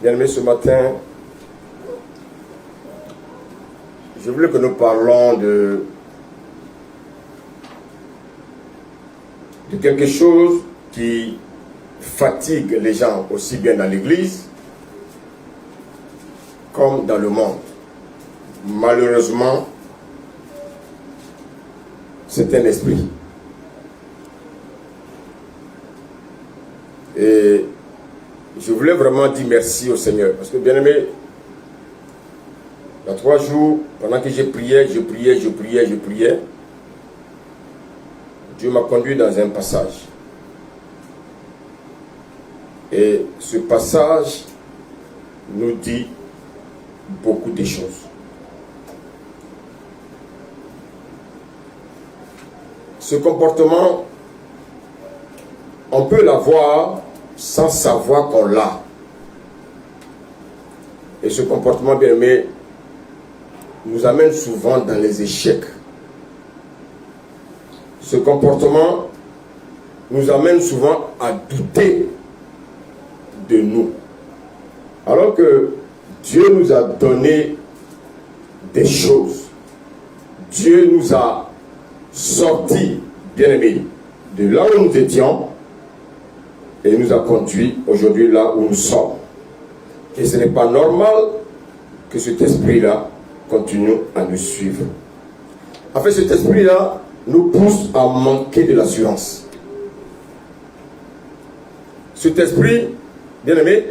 Bien-aimés, ce matin, je voulais que nous parlons de quelque chose qui fatigue les gens aussi bien dans l'église comme dans le monde. Malheureusement, c'est un esprit. Et je voulais vraiment dire merci au Seigneur. Parce que, bien aimé, il y a 3 jours, pendant que je priais, Dieu m'a conduit dans un passage. Et ce passage nous dit beaucoup de choses. Ce comportement, on peut l'avoir sans savoir qu'on l'a. Et ce comportement, bien aimé, nous amène souvent dans les échecs. Ce comportement nous amène souvent à douter de nous. Alors que Dieu nous a donné des choses. Dieu nous a sortis, bien aimés, de là où nous étions et nous a conduits aujourd'hui là où nous sommes. Et ce n'est pas normal que cet esprit-là continue à nous suivre. En fait, cet esprit-là nous pousse à manquer de l'assurance. Cet esprit, bien aimé,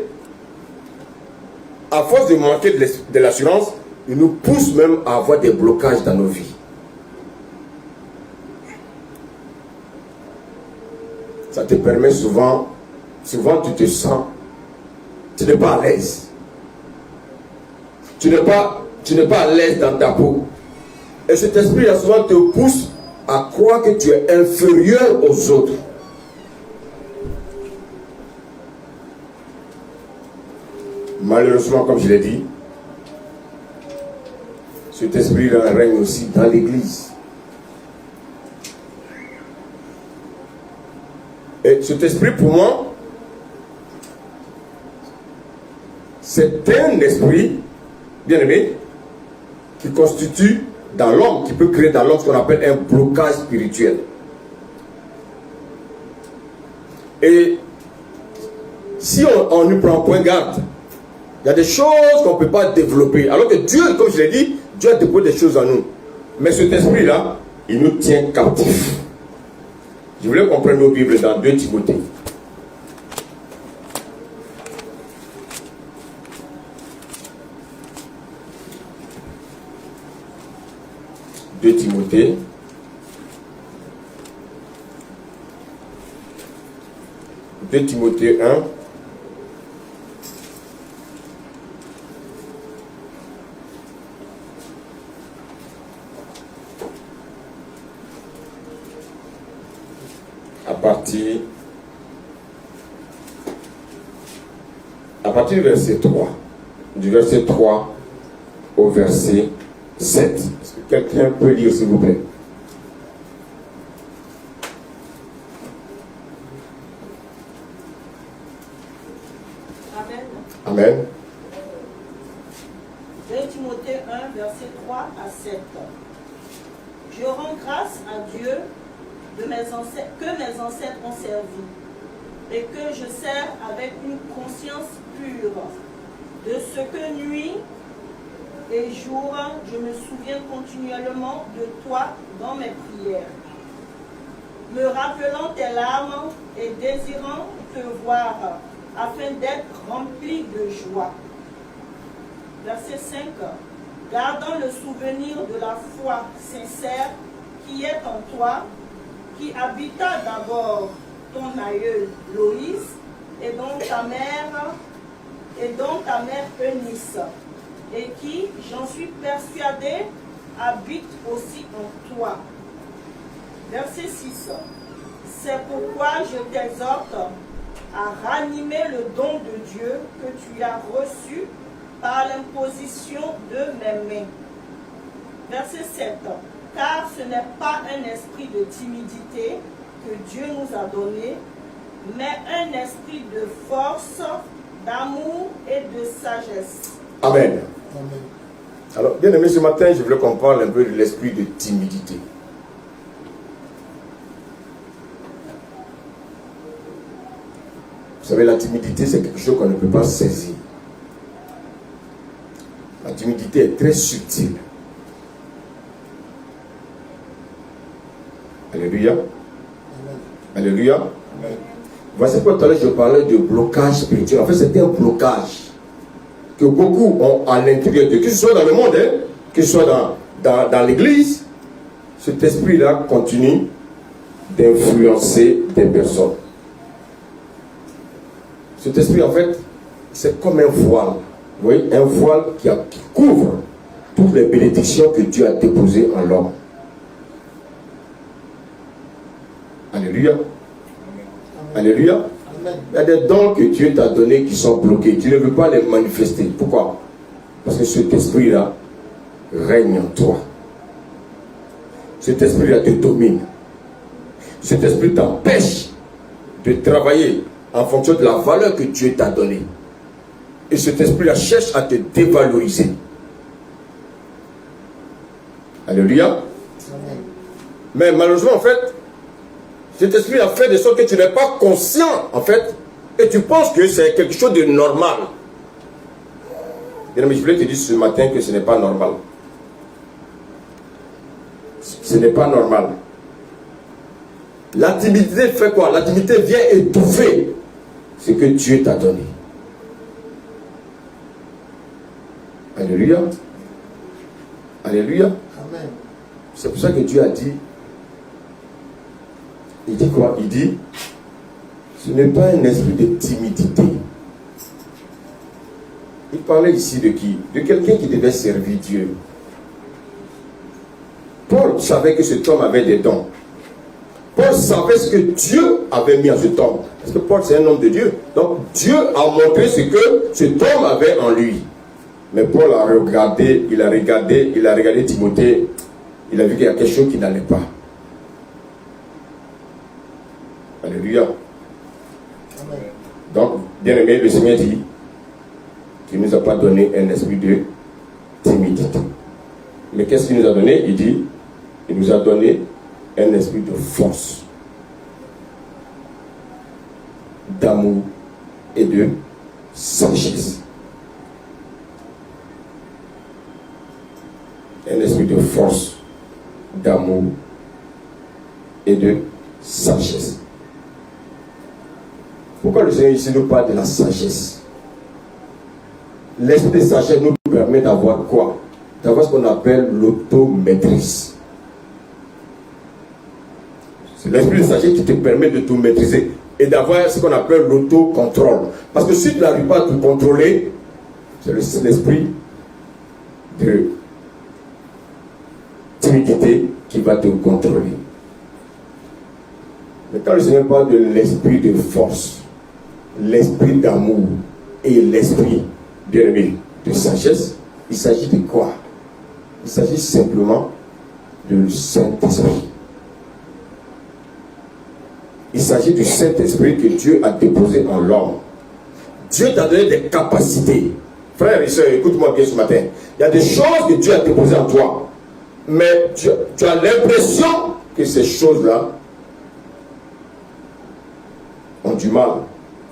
à force de manquer de l'assurance, il nous pousse même à avoir des blocages dans nos vies. Ça te permet souvent tu te sens, tu n'es pas à l'aise. Tu n'es pas à l'aise dans ta peau. Et cet esprit-là souvent te pousse à croire que tu es inférieur aux autres. Malheureusement, comme je l'ai dit, cet esprit-là règne aussi dans l'église. Et cet esprit, pour moi, c'est un esprit, bien aimé, qui constitue dans l'homme, qui peut créer dans l'homme ce qu'on appelle un blocage spirituel. Et si on ne prend point garde, il y a des choses qu'on ne peut pas développer. Alors que Dieu, comme je l'ai dit, Dieu a déposé des choses en nous. Mais cet esprit-là, il nous tient captifs. Je voulais qu'on prenne nos Bibles dans 2 Timothée. 2 Timothée. Timothée 1. À partir du verset 3. Du verset 3 au verset 7. Est-ce que quelqu'un peut lire, s'il vous plaît? Amen. Amen. 2 Timothée 1, verset 3 à 7. Je rends grâce à Dieu que mes ancêtres ont servi et que je sers avec une conscience pure. De ce que nuit et jour, je me souviens continuellement de toi dans mes prières, me rappelant tes larmes et désirant te voir, afin d'être rempli de joie. Verset 5. Gardant le souvenir de la foi sincère qui est en toi, qui habita d'abord ton aïeul Loïs et dont ta mère Eunice, et qui, j'en suis persuadé, habite aussi en toi. Verset 6. C'est pourquoi je t'exhorte à ranimer le don de Dieu que tu as reçu par l'imposition de mes mains. Verset 7. Car ce n'est pas un esprit de timidité que Dieu nous a donné, mais un esprit de force, d'amour et de sagesse. Amen. Alors, bien aimé, ce matin, je voulais qu'on parle un peu de l'esprit de timidité. Vous savez, la timidité, c'est quelque chose qu'on ne peut pas saisir. La timidité est très subtile. Alléluia. Alléluia. Voici pourquoi tout à l'heure je parlais de blocage spirituel. En fait, c'était un blocage que beaucoup ont à l'intérieur de, que ce soit dans le monde, que ce soit dans l'église, cet esprit-là continue d'influencer des personnes. Cet esprit, en fait, c'est comme un voile. Vous voyez, un voile qui couvre toutes les bénédictions que Dieu a déposées en l'homme. Alléluia. Alléluia. Il y a des dons que Dieu t'a donnés qui sont bloqués. Tu ne veux pas les manifester. Pourquoi? Parce que cet esprit-là règne en toi. Cet esprit-là te domine. Cet esprit t'empêche de travailler en fonction de la valeur que Dieu t'a donnée. Et cet esprit-là cherche à te dévaloriser. Alléluia. Mais malheureusement, en fait, cet esprit a fait de sorte que tu n'es pas conscient, en fait, et tu penses que c'est quelque chose de normal. Bien, mais je voulais te dire ce matin que ce n'est pas normal. Ce n'est pas normal. La timidité fait quoi? La timidité vient étouffer ce que Dieu t'a donné. Alléluia. Alléluia. Amen. C'est pour ça que Dieu a dit, il dit quoi? Il dit, ce n'est pas un esprit de timidité. Il parlait ici de qui? De quelqu'un qui devait servir Dieu. Paul savait que cet homme avait des dons. Paul savait ce que Dieu avait mis en cet homme. Parce que Paul, c'est un homme de Dieu. Donc, Dieu a montré ce que cet homme avait en lui. Mais Paul a regardé, il a regardé Timothée. Il a vu qu'il y a quelque chose qui n'allait pas. Alléluia. Amen. Donc, bien aimé, le Seigneur dit, tu ne nous as pas donné un esprit de timidité. Mais qu'est-ce qu'il nous a donné? Il dit, il nous a donné un esprit de force, d'amour et de sagesse. Un esprit de force, d'amour et de sagesse. Pourquoi le Seigneur ici nous parle de la sagesse? L'esprit de sagesse nous permet d'avoir quoi? D'avoir ce qu'on appelle l'automaîtrise. C'est l'esprit de sagesse qui te permet de tout maîtriser et d'avoir ce qu'on appelle l'autocontrôle. Parce que si tu n'arrives pas à te contrôler, c'est l'esprit de timidité qui va te contrôler. Mais quand le Seigneur parle de l'esprit de force, l'esprit d'amour et l'esprit de sagesse, il s'agit de quoi? Il s'agit simplement du Saint-Esprit. Il s'agit du Saint-Esprit que Dieu a déposé en l'homme. Dieu t'a donné des capacités. Frères et sœurs, écoute-moi bien ce matin. Il y a des choses que Dieu a déposées en toi. Mais tu as l'impression que ces choses-là ont du mal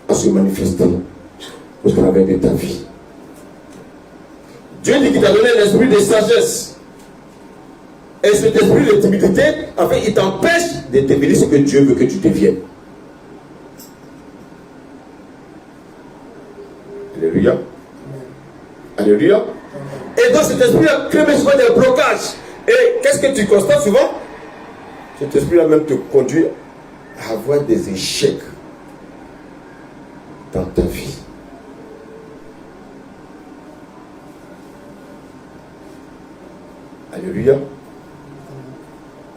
à se manifester au travers de ta vie. Dieu dit qu'il t'a donné l'esprit de sagesse. Et cet esprit de timidité, en fait, il t'empêche de devenir ce que Dieu veut que tu deviennes. Alléluia. Alléluia. Et donc cet esprit-là crée souvent des blocages. Et qu'est-ce que tu constates souvent? Cet esprit-là même te conduit à avoir des échecs dans ta vie. Alléluia.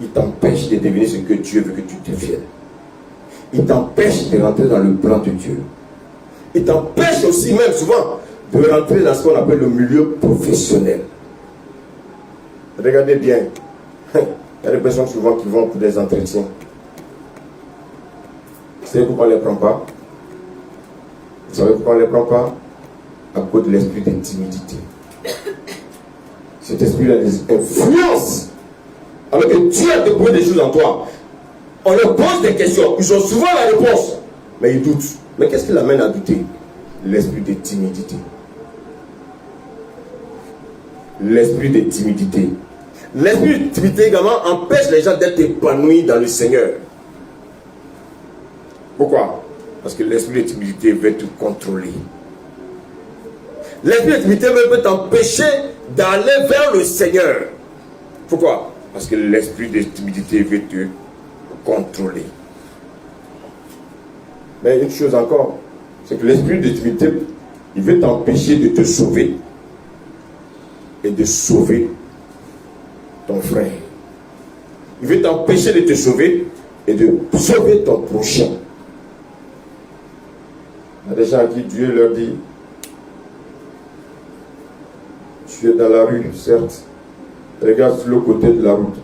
Il t'empêche de devenir ce que Dieu veut que tu deviennes. Il t'empêche de rentrer dans le plan de Dieu. Il t'empêche aussi même souvent de rentrer dans ce qu'on appelle le milieu professionnel. Regardez bien. Il y a des personnes souvent qui vont pour des entretiens. C'est pourquoi on ne les prend pas. Vous savez pourquoi on ne les prend pas? À cause de l'esprit de timidité. Cet esprit-là les influence. Alors que Dieu a déposé des choses en toi. On leur pose des questions. Ils ont souvent la réponse. Mais ils doutent. Mais qu'est-ce qui l'amène à douter? L'esprit de timidité. L'esprit de timidité. L'esprit de timidité également empêche les gens d'être épanouis dans le Seigneur. Pourquoi? Parce que l'esprit de timidité veut te contrôler. L'esprit de timidité veut t'empêcher d'aller vers le Seigneur. Pourquoi? Parce que l'esprit de timidité veut te contrôler. Mais une chose encore, c'est que l'esprit de timidité, il veut t'empêcher de te sauver et de sauver ton frère. Il veut t'empêcher de te sauver et de sauver ton prochain. Il y a des gens à qui Dieu leur dit, tu es dans la rue, certes, regarde sur le côté de la route,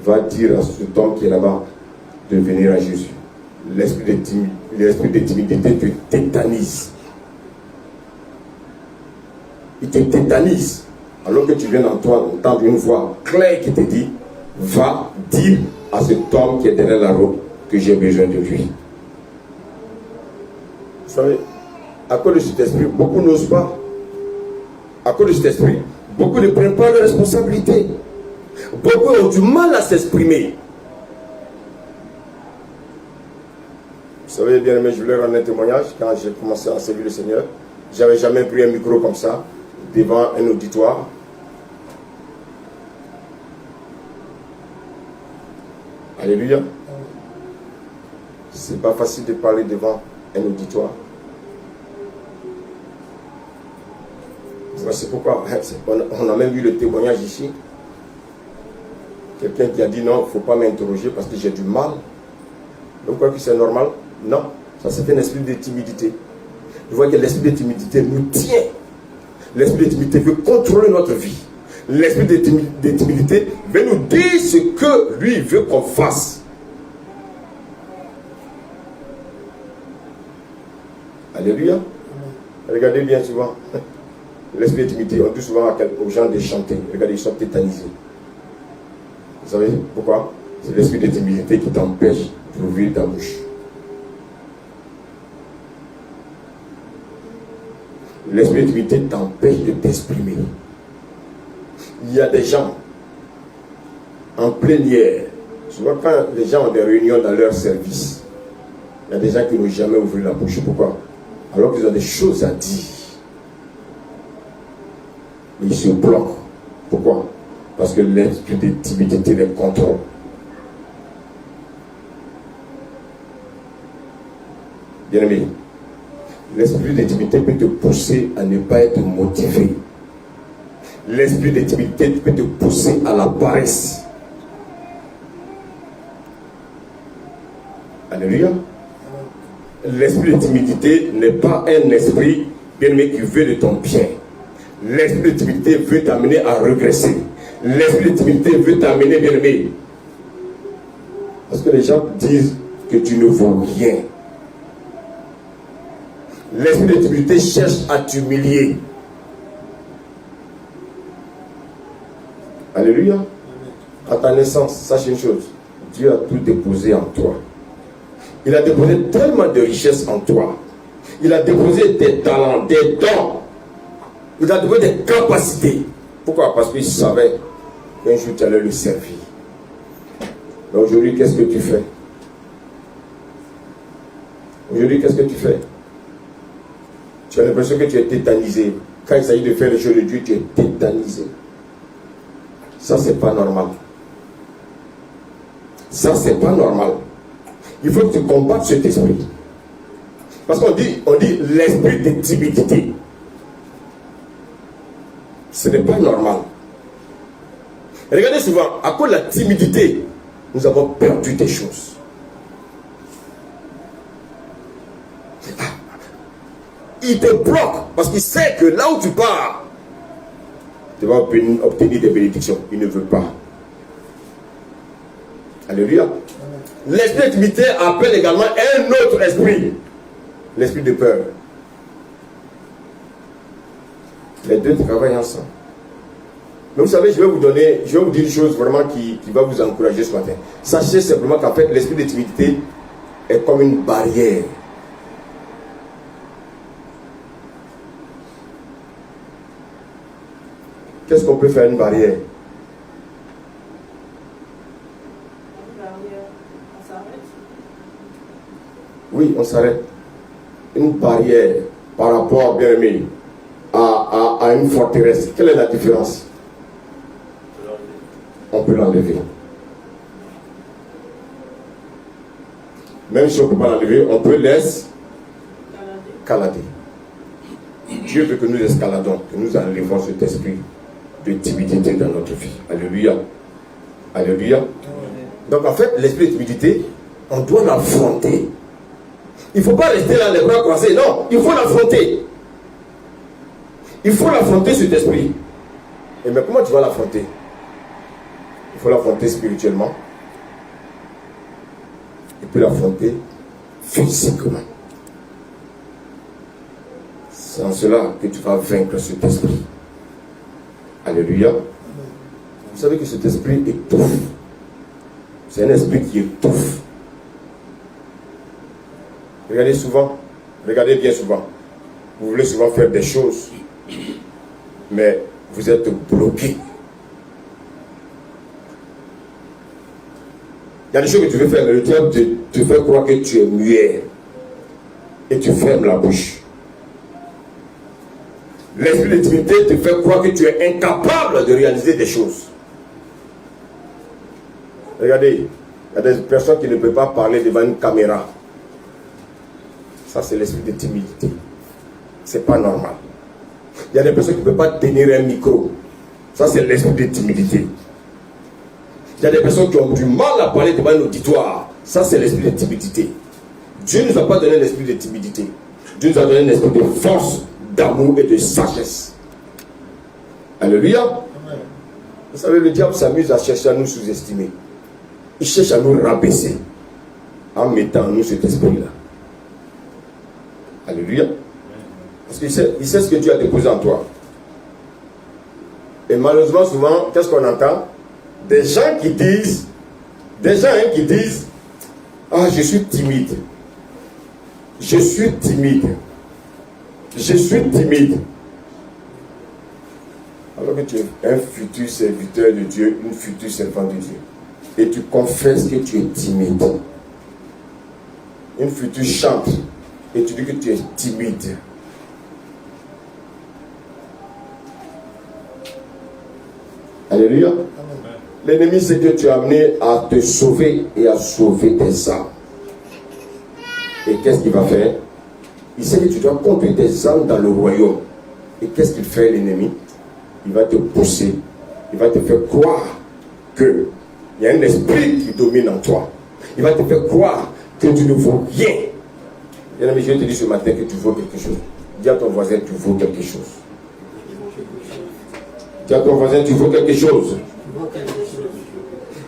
va dire à cet homme qui est là-bas de venir à Jésus. L'esprit de timidité te tétanise. Il te tétanise. Alors que tu viens d'entendre une voix claire qui te dit, va dire à cet homme qui est derrière la route que j'ai besoin de lui. Vous savez, à cause de cet esprit, beaucoup n'osent pas. À cause de cet esprit, beaucoup ne prennent pas leurs responsabilités. Beaucoup ont du mal à s'exprimer. Vous savez, bien aimé, je voulais rendre un témoignage. Quand j'ai commencé à servir le Seigneur, je n'avais jamais pris un micro comme ça, devant un auditoire. Alléluia. C'est pas facile de parler devant un auditoire. C'est pourquoi on a même vu le témoignage ici. Quelqu'un qui a dit non, il ne faut pas m'interroger parce que j'ai du mal. Vous croyez que c'est normal? Non, ça c'est un esprit de timidité. Je vois que l'esprit de timidité nous tient. L'esprit de timidité veut contrôler notre vie. L'esprit de timidité veut nous dire ce que lui veut qu'on fasse. Alléluia. Regardez bien souvent. L'esprit de timidité, on dit souvent aux gens de chanter. Regardez, ils sont tétanisés. Vous savez pourquoi? C'est l'esprit de timidité qui t'empêche d'ouvrir ta bouche. L'esprit de timidité t'empêche de t'exprimer. Il y a des gens en plénière. Souvent quand les gens ont des réunions dans leur service, il y a des gens qui n'ont jamais ouvert la bouche. Pourquoi? Alors qu'ils ont des choses à dire. Ils se bloquent. Pourquoi? Parce que l'esprit de timidité les contrôle. Bien aimé, l'esprit de timidité peut te pousser à ne pas être motivé. L'esprit de timidité peut te pousser à la paresse. Alléluia. L'esprit de timidité n'est pas un esprit, bien aimé, qui veut de ton bien. L'esprit de timidité veut t'amener à regresser. L'esprit de timidité veut t'amener, bien aimé. Parce que les gens disent que tu ne vaux rien. L'esprit de timidité cherche à t'humilier. Alléluia. À ta naissance, sache une chose. Dieu a tout déposé en toi. Il a déposé tellement de richesses en toi. Il a déposé des talents, des dons. Il a déposé des capacités. Pourquoi? Parce qu'il savait qu'un jour tu allais le servir. Mais aujourd'hui, qu'est-ce que tu fais? Aujourd'hui, qu'est-ce que tu fais? Tu as l'impression que tu es tétanisé. Quand il s'agit de faire les choses de Dieu, tu es tétanisé. Ça, c'est pas normal. Ça, c'est pas normal. Il faut que tu combattes cet esprit. Parce qu'on dit l'esprit de timidité. Ce n'est pas normal. Regardez souvent, à cause de la timidité, nous avons perdu des choses. Il te bloque parce qu'il sait que là où tu pars, tu vas obtenir des bénédictions. Il ne veut pas. Alléluia. L'esprit de timidité appelle également un autre esprit. L'esprit de peur. Les deux travaillent ensemble. Mais vous savez, je vais vous dire une chose vraiment qui va vous encourager ce matin. Sachez simplement qu'en fait, l'esprit de timidité est comme une barrière. Qu'est-ce qu'on peut faire une barrière? Une barrière, on s'arrête. Oui, on s'arrête. Une barrière par rapport, bien aimé, à une forteresse. Quelle est la différence? On peut l'enlever. Même si on ne peut pas l'enlever, on peut l'escalader. Dieu veut que nous escaladons, que nous enlevons cet esprit de timidité dans notre vie. Alléluia. Alléluia. Donc en fait, l'esprit de timidité, on doit l'affronter. Il ne faut pas rester là les bras croisés. Non, il faut l'affronter. Il faut l'affronter cet esprit. Et mais comment tu vas l'affronter? Il faut l'affronter spirituellement. Et puis l'affronter physiquement. C'est en cela que tu vas vaincre cet esprit. Alléluia. Vous savez que cet esprit étouffe. C'est un esprit qui étouffe. Regardez bien souvent. Vous voulez souvent faire des choses, mais vous êtes bloqué. Il y a des choses que tu veux faire, mais le diable te fait croire que tu es muet. Et tu fermes la bouche. L'esprit de timidité te fait croire que tu es incapable de réaliser des choses. Regardez, il y a des personnes qui ne peuvent pas parler devant une caméra. Ça, c'est l'esprit de timidité. C'est pas normal. Il y a des personnes qui ne peuvent pas tenir un micro. Ça, c'est l'esprit de timidité. Il y a des personnes qui ont du mal à parler devant un auditoire. Ça, c'est l'esprit de timidité. Dieu ne nous a pas donné l'esprit de timidité. Dieu nous a donné un esprit de force, d'amour et de sagesse. Alléluia. Amen. Vous savez, le diable s'amuse à chercher à nous sous-estimer. Il cherche à nous rabaisser en mettant en nous cet esprit-là. Alléluia. Parce qu'il sait ce que Dieu a déposé en toi. Et malheureusement, souvent, qu'est-ce qu'on entend? Des gens qui disent, ah, je suis timide. Je suis timide. Je suis timide. Alors que tu es un futur serviteur de Dieu, une future servante de Dieu. Et tu confesses que tu es timide. Une future chante. Et tu dis que tu es timide. Alléluia. L'ennemi sait que tu es amené à te sauver et à sauver tes âmes. Et qu'est-ce qu'il va faire? Il sait que tu dois conduire tes âmes dans le royaume. Et qu'est-ce qu'il fait, l'ennemi? Il va te pousser. Il va te faire croire qu'il y a un esprit qui domine en toi. Il va te faire croire que tu ne vaux rien. Bien aimé, je te dis ce matin que tu vaux quelque chose. Dis à ton voisin, tu vaux quelque chose. Dis à ton voisin, tu vaux quelque chose.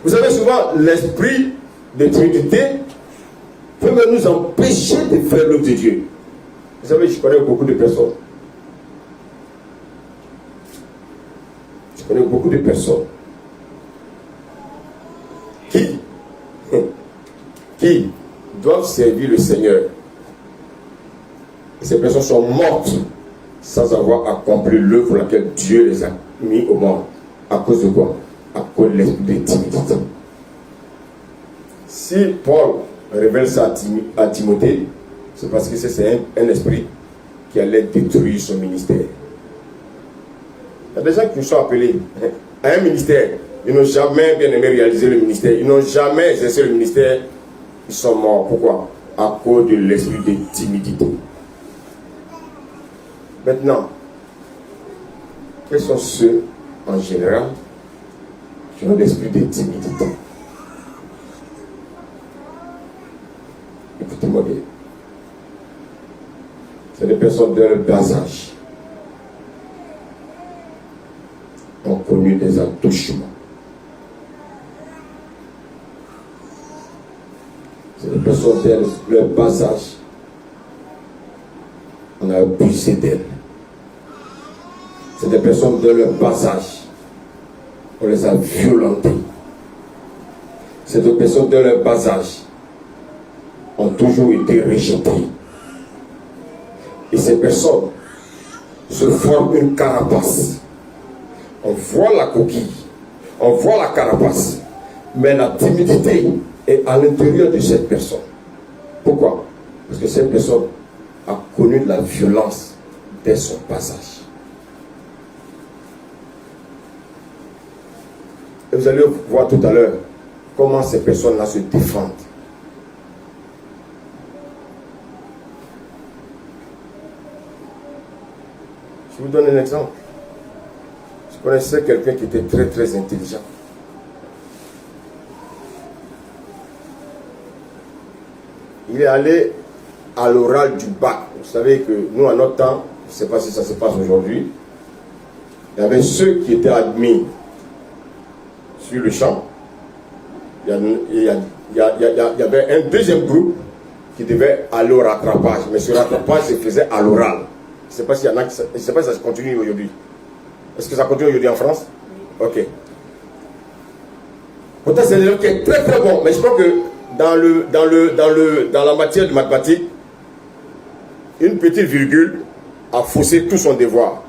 Vous savez, souvent, l'esprit de timidité peut même nous empêcher de faire l'œuvre de Dieu. Vous savez, je connais beaucoup de personnes. Qui doivent servir le Seigneur. Et ces personnes sont mortes sans avoir accompli l'œuvre pour laquelle Dieu les a mis au monde. À cause de quoi? À cause de l'esprit de timidité. Si Paul révèle ça à Timothée, c'est parce que c'est un esprit qui allait détruire son ministère. Il y a des gens qui sont appelés à un ministère. Ils n'ont jamais bien aimé réaliser le ministère. Ils n'ont jamais exercé le ministère. Ils sont morts. Pourquoi? À cause de l'esprit de timidité. Maintenant, quels sont ceux, en général, qui ont l'esprit de timidité? Écoutez-moi bien. C'est des personnes de leur bas âge qui ont connu des attouchements. C'est des personnes de leur bas âge. On a abusé d'elles. C'est des personnes de leur passage. On les a violentées. C'est des personnes de leur bas âge ont toujours été rejetées. Et ces personnes se forment une carapace. On voit la coquille, on voit la carapace, mais la timidité est à l'intérieur de cette personne. Pourquoi? Parce que cette personne a connu de la violence dès son passage. Et vous allez voir tout à l'heure comment ces personnes-là se défendent. Je vous donne un exemple. Je connaissais quelqu'un qui était très très intelligent. Il est allé à l'oral du bac. Vous savez que nous, à notre temps, je ne sais pas si ça se passe aujourd'hui, il y avait ceux qui étaient admis sur le champ. Il y avait un deuxième groupe qui devait aller au rattrapage. Mais ce rattrapage se faisait à l'oral. Je ne sais pas s'il y en a, je ne sais pas si ça se continue aujourd'hui. Est-ce que ça continue aujourd'hui en France? Ok. Pourtant, c'est un élève qui est très très bon. Mais je crois que dans la matière de mathématiques, une petite virgule a faussé tout son devoir.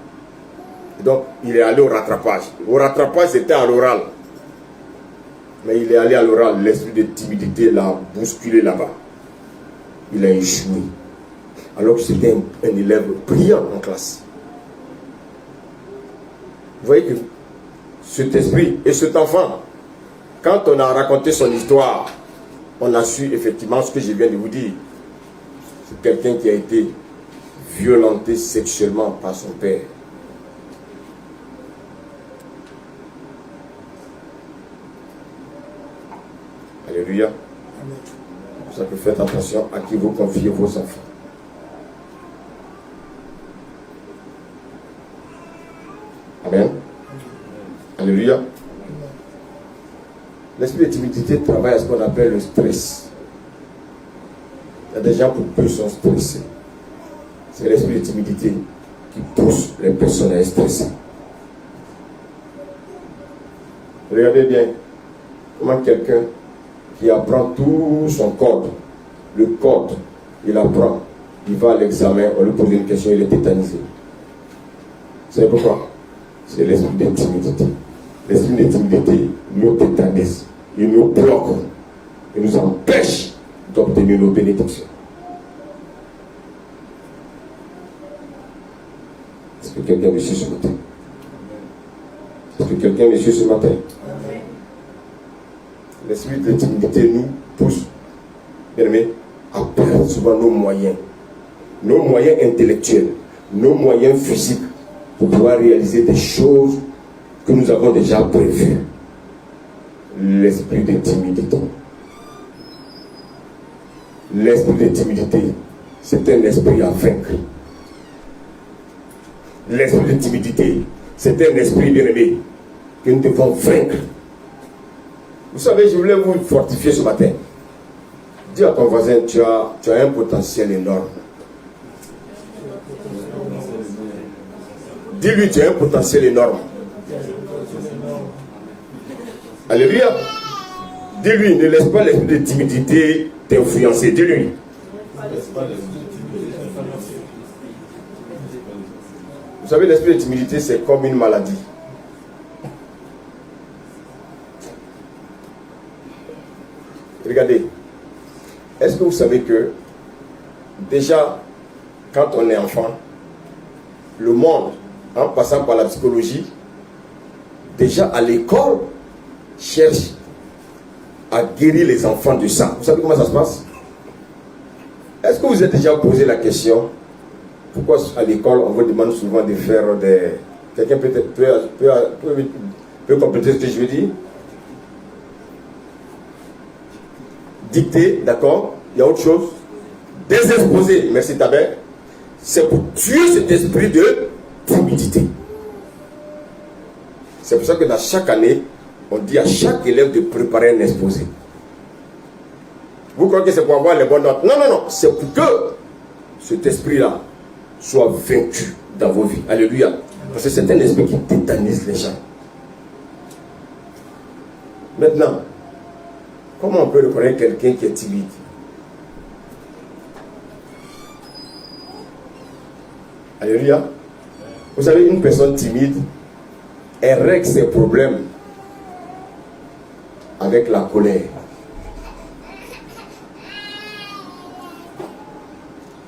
Donc, il est allé au rattrapage. Au rattrapage, c'était à l'oral. Mais il est allé à l'oral. L'esprit de timidité l'a bousculé là-bas. Il a échoué. Alors que c'était un élève brillant en classe. Vous voyez que cet esprit et cet enfant, quand on a raconté son histoire, on a su effectivement ce que je viens de vous dire. C'est quelqu'un qui a été violenté sexuellement par son père. Alléluia. Pour ça que faites attention à qui vous confiez vos enfants. Amen. Alléluia. L'esprit de timidité travaille à ce qu'on appelle le stress. Il y a des gens pour peu sont stressés. C'est l'esprit de timidité qui pousse les personnes à être stressées. Regardez bien comment quelqu'un qui apprend tout son code, le code, il apprend, il va à l'examen, on lui pose une question, il est tétanisé. Vous savez pourquoi? C'est l'esprit de timidité. L'esprit de timidité nous tétanise, il nous bloque, il nous empêche d'obtenir nos bénédictions. Est-ce que quelqu'un me suit ce matin? Est-ce que quelqu'un me suit ce matin? L'esprit de timidité nous pousse, bien aimé, à perdre souvent nos moyens intellectuels, nos moyens physiques, pour pouvoir réaliser des choses que nous avons déjà prévues. L'esprit de timidité. L'esprit de timidité, c'est un esprit à vaincre. L'esprit de timidité, c'est un esprit bien-aimé que nous devons vaincre. Vous savez, je voulais vous fortifier ce matin. Dis à ton voisin, tu as un potentiel énorme. Dis-lui, tu as un potentiel énorme. Alléluia. Dis-lui, ne laisse pas l'esprit de timidité t'influencer. Dis-lui. Vous savez, l'esprit de timidité, c'est comme une maladie. Regardez. Est-ce que vous savez que déjà, quand on est enfant, le monde, en passant par la psychologie, déjà à l'école, cherche à guérir les enfants de ça. Vous savez comment ça se passe? Est-ce que vous êtes déjà posé la question, pourquoi à l'école on vous demande souvent de faire des... Quelqu'un peut compléter ce que je veux dire? Dicter, d'accord? Il y a autre chose? Désexposer, merci Tabert. C'est pour tuer cet esprit de timidité. C'est pour ça que dans chaque année, on dit à chaque élève de préparer un exposé. Vous croyez que c'est pour avoir les bonnes notes? Non, non, non. C'est pour que cet esprit-là soit vaincu dans vos vies. Alléluia. Parce que c'est un esprit qui tétanise les gens. Maintenant, comment on peut reconnaître quelqu'un qui est timide? Alléluia. Vous savez, une personne timide, elle règle ses problèmes avec la colère.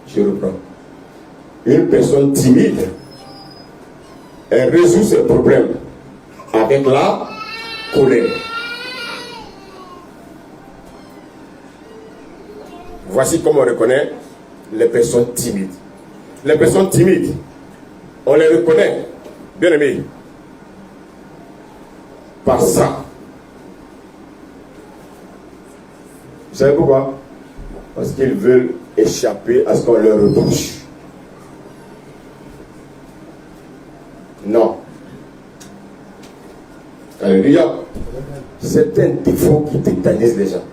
Je reprends. Une personne timide, elle résout ses problèmes avec la colère. Voici comment on reconnaît les personnes timides. Les personnes timides, on les reconnaît, bien aimés, par ça. Vous savez pourquoi? Parce qu'ils veulent échapper à ce qu'on leur reproche. Non. Alléluia. C'est un défaut qui tétanise les gens.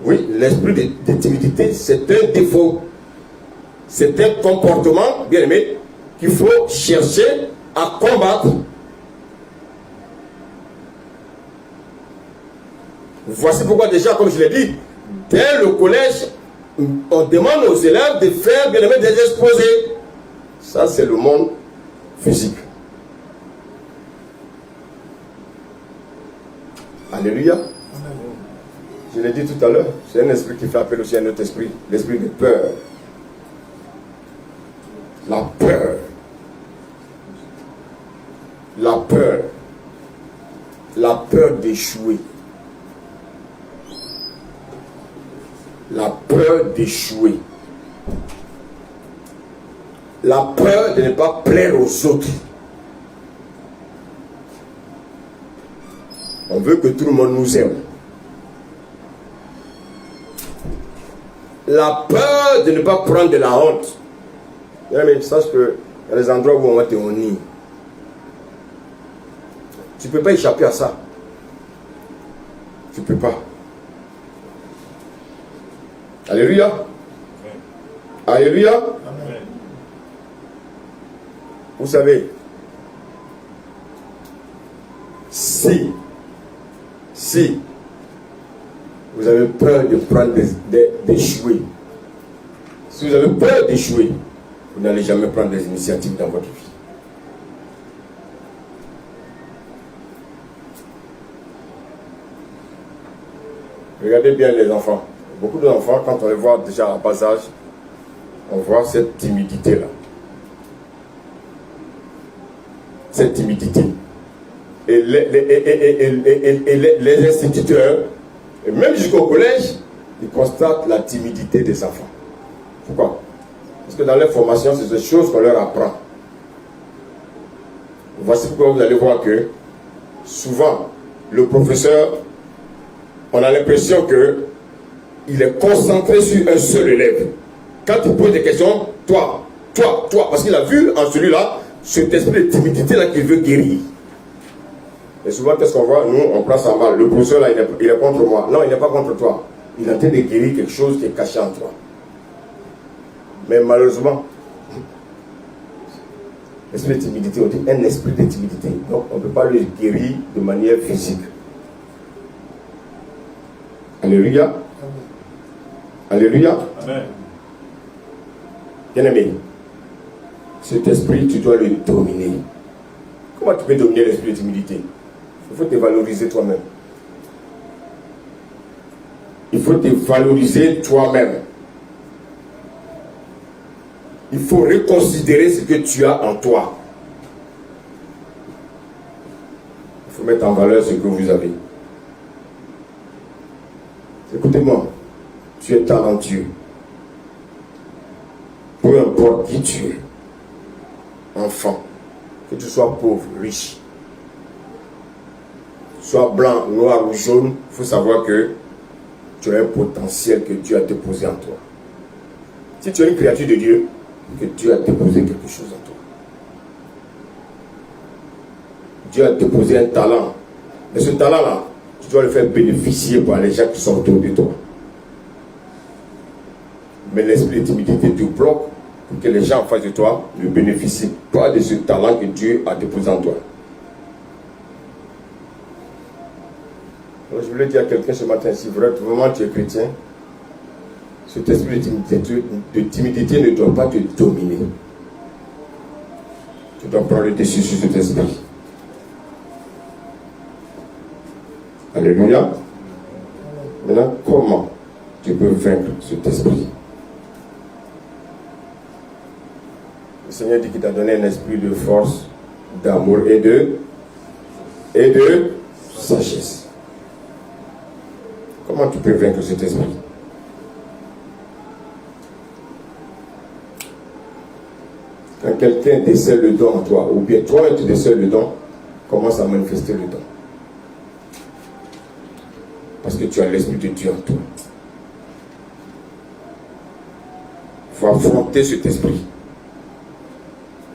Oui, l'esprit de timidité, c'est un défaut. C'est un comportement, bien aimé, qu'il faut chercher à combattre. Voici pourquoi déjà, comme je l'ai dit, dès le collège, on demande aux élèves de faire, bien aimé, des exposés. Ça, c'est le monde physique. Alléluia. Je l'ai dit tout à l'heure, c'est un esprit qui fait appel aussi à notre esprit, l'esprit de peur. La peur. La peur. La peur d'échouer. La peur d'échouer. La peur de ne pas plaire aux autres. On veut que tout le monde nous aime. La peur de ne pas prendre de la honte. Mais sache que il y a des endroits où on va te honir. Tu ne peux pas échapper à ça. Tu ne peux pas. Alléluia. Alléluia. Amen. Vous savez, si vous avez peur de prendre d'échouer, si vous avez peur d'échouer, vous n'allez jamais prendre des initiatives dans votre vie. Regardez bien les enfants. Beaucoup d'enfants, quand on les voit déjà à bas âge, on voit cette timidité-là. Cette timidité. Et les instituteurs, et même jusqu'au collège, ils constatent la timidité des enfants. Pourquoi? Parce que dans leur formation, c'est des choses qu'on leur apprend. Voici pourquoi vous allez voir que souvent, le professeur, on a l'impression qu'il est concentré sur un seul élève. Quand il pose des questions, toi, parce qu'il a vu en celui-là, cet esprit de timidité-là qu'il veut guérir. Et souvent, qu'est-ce qu'on voit? Nous, on prend ça mal. Le professeur, là, il est contre moi. Non, il n'est pas contre toi. Il est en train de guérir quelque chose qui est caché en toi. Mais malheureusement, l'esprit de timidité, on dit un esprit de timidité. Donc, on ne peut pas le guérir de manière physique. Alléluia. Alléluia. Amen. Bien-aimé, cet esprit, tu dois le dominer. Comment tu peux dominer l'esprit de timidité? Il faut te valoriser toi-même. Il faut te valoriser toi-même. Il faut reconsidérer ce que tu as en toi. Il faut mettre en valeur ce que vous avez. Écoutez-moi, tu es talentueux. Peu importe qui tu es, enfant, que tu sois pauvre, riche, soit blanc, noir ou jaune, il faut savoir que tu as un potentiel que Dieu a déposé en toi. Si tu es une créature de Dieu, que Dieu a déposé quelque chose en toi. Dieu a déposé un talent. Et ce talent-là, tu dois le faire bénéficier par les gens qui sont autour de toi. Mais l'esprit de timidité te bloque pour que les gens en face de toi ne bénéficient pas de ce talent que Dieu a déposé en toi. Alors je voulais dire à quelqu'un ce matin, si vraiment tu es chrétien, cet esprit de timidité ne doit pas te dominer. Tu dois prendre le dessus sur cet esprit. Alléluia. Maintenant, comment tu peux vaincre cet esprit? Le Seigneur dit qu'il t'a donné un esprit de force, d'amour et de sagesse. Comment tu peux vaincre cet esprit? Quand quelqu'un décèle le don en toi, ou bien toi tu décèles le don, commence à manifester le don. Parce que tu as l'esprit de Dieu en toi. Il faut affronter cet esprit.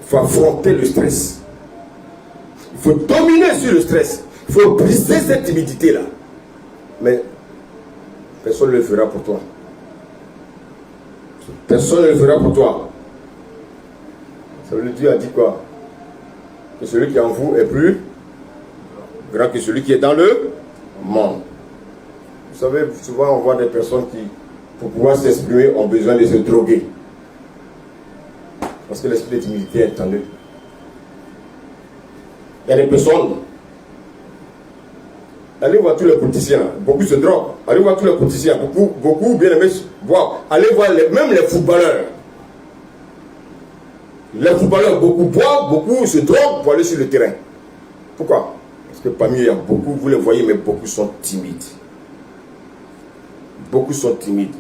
Il faut affronter le stress. Il faut dominer sur le stress. Il faut briser cette timidité-là. Mais personne ne le fera pour toi. Personne ne le fera pour toi. Ça veut dire, Dieu a dit quoi? Que celui qui est en vous est plus grand que celui qui est dans le monde. Vous savez, souvent on voit des personnes qui, pour pouvoir s'exprimer, ont besoin de se droguer. Parce que l'esprit de timidité est en eux. Il y a des personnes. Allez voir tous les politiciens, beaucoup se droguent. Allez voir tous les politiciens, beaucoup bien aimés boivent. Allez voir même les footballeurs. Les footballeurs, beaucoup boivent, beaucoup se droguent pour aller sur le terrain. Pourquoi? Parce que parmi eux, il y a beaucoup, vous les voyez, mais beaucoup sont timides. Beaucoup sont timides.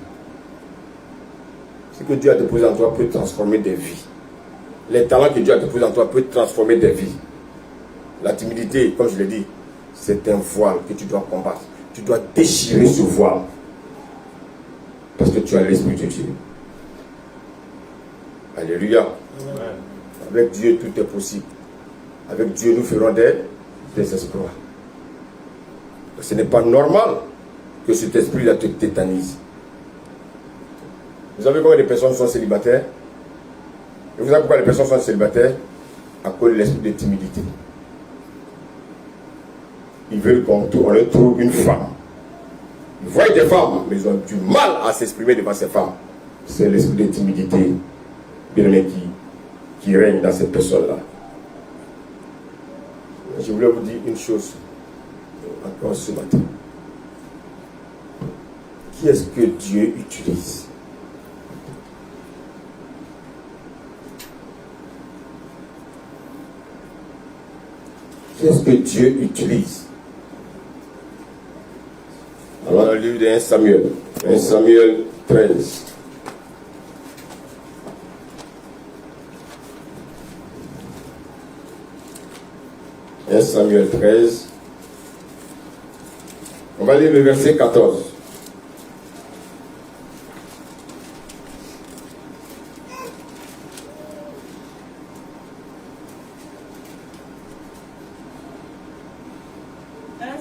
Ce que Dieu a déposé en toi peut transformer des vies. Les talents que Dieu a déposés en toi peuvent transformer des vies. La timidité, comme je l'ai dit, c'est un voile que tu dois combattre. Tu dois déchirer ce voile. Parce que tu as l'esprit de Dieu. Alléluia. Amen. Avec Dieu, tout est possible. Avec Dieu, nous ferons des exploits. Ce n'est pas normal que cet esprit-là te tétanise. Vous savez combien de personnes sont célibataires? Et vous savez pourquoi les personnes sont célibataires? À cause de l'esprit de timidité. Ils veulent qu'on leur trouve une femme. Ils voient des femmes, mais ils ont du mal à s'exprimer devant ces femmes. C'est l'esprit de timidité, bien aimé, qui règne dans ces personnes-là. Je voulais vous dire une chose encore ce matin. Qui est-ce que Dieu utilise? Qui est-ce que Dieu utilise? Alors, dans le livre de 1 Samuel 13. Samuel 13. On va lire le verset 14.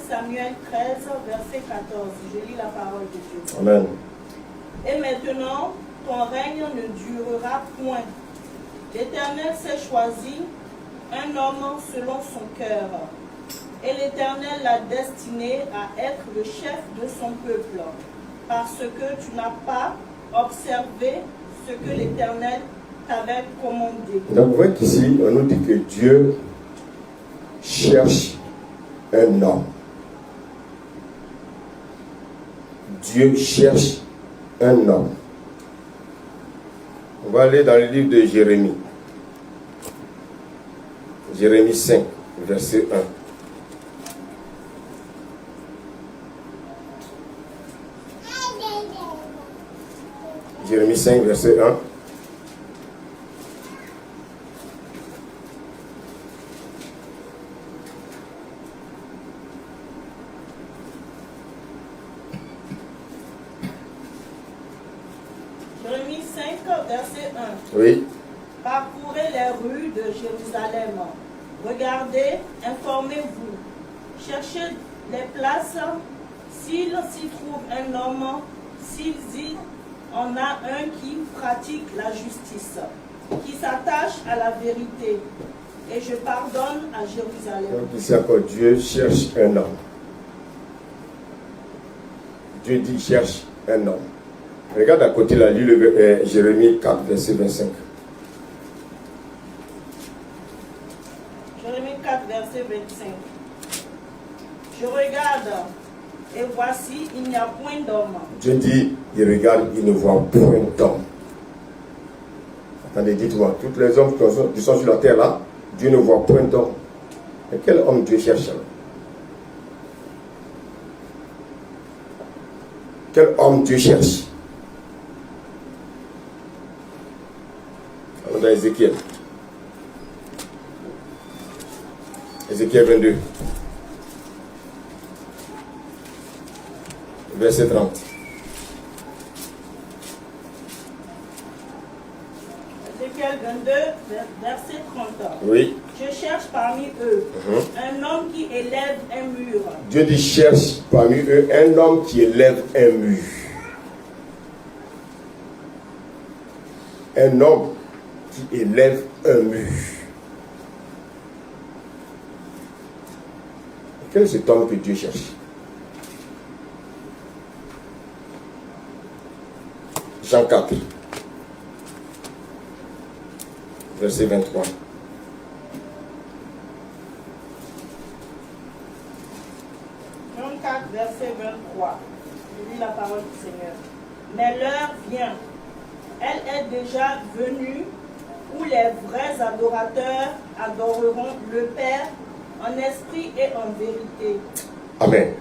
Samuel 13, verset 14. Je lis la parole de Dieu. Amen. Et maintenant, ton règne ne durera point. L'Éternel s'est choisi un homme selon son cœur. Et l'Éternel l'a destiné à être le chef de son peuple. Parce que tu n'as pas observé ce que l'Éternel t'avait commandé. Donc vous voyez qu'ici, on nous dit que Dieu cherche un homme. Dieu cherche un homme. On va aller dans le livre de Jérémie. Jérémie 5, verset 1. Jérémie 5, verset 1. Jérémie 5, verset 1. Oui. Parcourez les rues de Jérusalem. Regardez, informez-vous. Cherchez les places. S'il s'y trouve un homme, s'il en a un qui pratique la justice, qui s'attache à la vérité. Et je pardonne à Jérusalem. Donc ici encore, Dieu cherche un homme. Dieu dit cherche un homme. Regarde à côté là, lis le Jérémie 4, verset 25. Jérémie 4, verset 25. Je regarde, et voici, il n'y a point d'homme. Dieu dit, il regarde, il ne voit point d'homme. Attendez, dites-moi, tous les hommes qui sont sur la terre là, Dieu ne voit point d'homme. Mais quel homme Dieu cherche là? Quel homme Dieu cherche? On est dans Ézéchiel. Ézéchiel 22. Verset 30. Ézéchiel 22, verset 30. Oui. Je cherche parmi eux un homme qui élève un mur. Dieu dit cherche parmi eux un homme qui élève un mur. Un homme qui élève un mur. Quel est cet homme que Dieu cherche? Jean 4, verset 23. Jean 4, verset 23. Je lis la parole du Seigneur. Mais l'heure vient, elle est déjà venue, où les vrais adorateurs adoreront le Père en esprit et en vérité. Amen.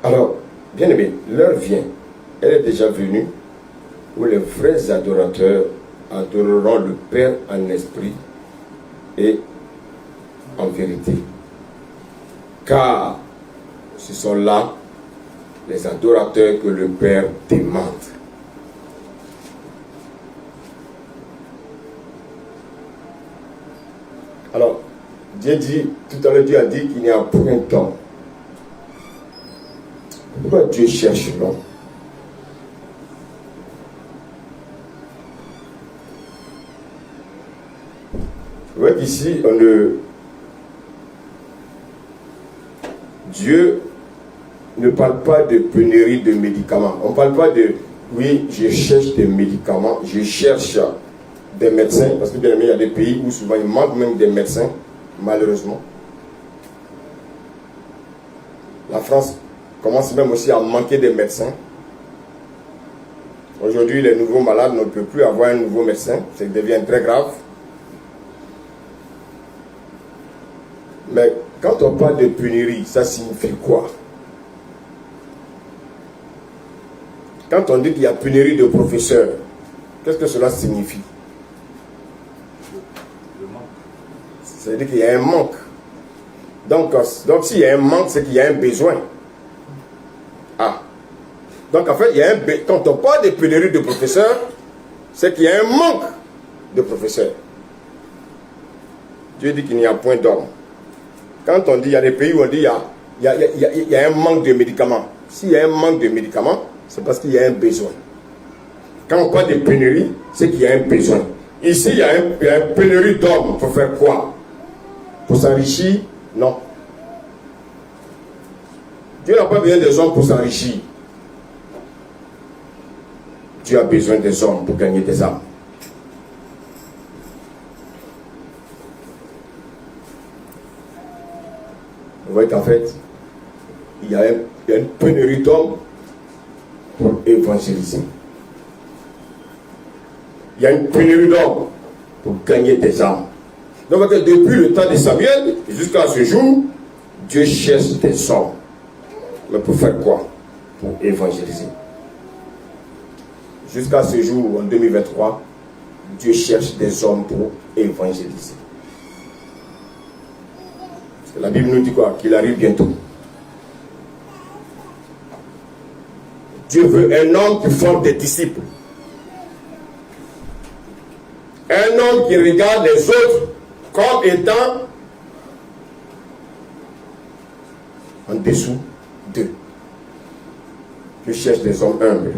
Alors, bien aimé, l'heure vient, elle est déjà venue, où les vrais adorateurs adoreront le Père en esprit et en vérité. Car ce sont là les adorateurs que le Père demande. Alors, Dieu dit, tout à l'heure Dieu a dit qu'il n'y a point d'homme. Pourquoi Dieu cherche l'homme? Vous voyez qu'ici, Dieu ne parle pas de pénurie de médicaments. On ne parle pas de, oui, je cherche des médicaments, je cherche des médecins, parce que bien aimé, il y a des pays où souvent il manque même des médecins, malheureusement. La France commence même aussi à manquer des médecins. Aujourd'hui, les nouveaux malades ne peuvent plus avoir un nouveau médecin, ça devient très grave. Mais quand on parle de pénurie, ça signifie quoi? Quand on dit qu'il y a pénurie de professeurs, qu'est-ce que cela signifie? C'est-à-dire qu'il y a un manque. Donc s'il y a un manque, c'est qu'il y a un besoin. Ah. Donc en fait, quand on parle de pénurie de professeurs, c'est qu'il y a un manque de professeurs. Dieu dit qu'il n'y a point d'homme. Quand on dit, il y a des pays où on dit il y a un manque de médicaments. S'il y a un manque de médicaments, c'est parce qu'il y a un besoin. Quand on parle de pénurie, c'est qu'il y a un besoin. Ici, il y a une pénurie d'hommes. Pour faire quoi? Pour s'enrichir? Non. Dieu n'a pas besoin des hommes pour s'enrichir. Dieu a besoin des hommes pour gagner des âmes. Vous voyez qu'en fait, il y a une pénurie d'hommes pour évangéliser. Il y a une pénurie d'hommes pour gagner des âmes. Donc depuis le temps de Samuel jusqu'à ce jour, Dieu cherche des hommes. Mais pour faire quoi? Pour évangéliser. Jusqu'à ce jour, en 2023, Dieu cherche des hommes pour évangéliser. La Bible nous dit quoi? Qu'il arrive bientôt. Dieu veut un homme qui forme des disciples. Un homme qui regarde les autres comme étant en dessous d'eux. Dieu cherche des hommes humbles.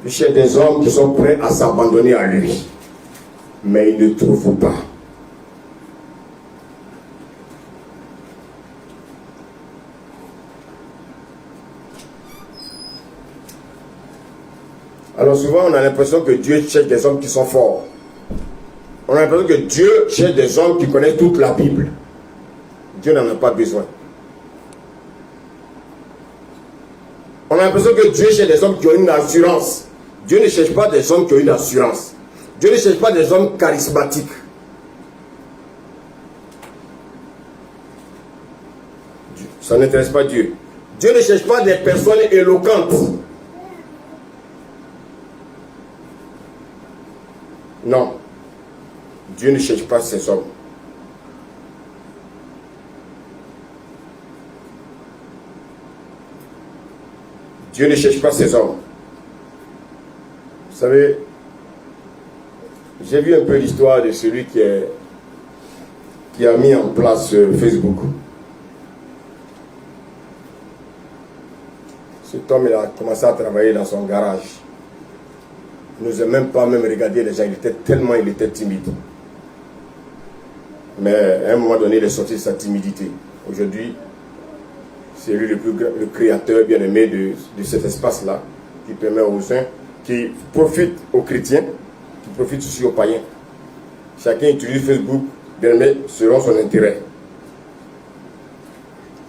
chez des hommes qui sont prêts à s'abandonner à lui. Mais il ne trouve pas. Alors souvent, on a l'impression que Dieu cherche des hommes qui sont forts. On a l'impression que Dieu cherche des hommes qui connaissent toute la Bible. Dieu n'en a pas besoin. On a l'impression que Dieu cherche des hommes qui ont une assurance. Dieu ne cherche pas des hommes qui ont une assurance. Dieu ne cherche pas des hommes charismatiques. Ça n'intéresse pas Dieu. Dieu ne cherche pas des personnes éloquentes. Non. Dieu ne cherche pas ces hommes. Dieu ne cherche pas ces hommes. Vous savez, j'ai vu un peu l'histoire de celui qui a mis en place Facebook. Cet homme, il a commencé à travailler dans son garage. Il n'osait même pas regarder les gens. Il était timide. Mais à un moment donné, il est sorti de sa timidité. Aujourd'hui, c'est lui le créateur bien-aimé de cet espace-là, qui permet aux uns, qui profite aux chrétiens, qui profite aussi aux païens. Chacun utilise Facebook, bien-aimé, selon son intérêt.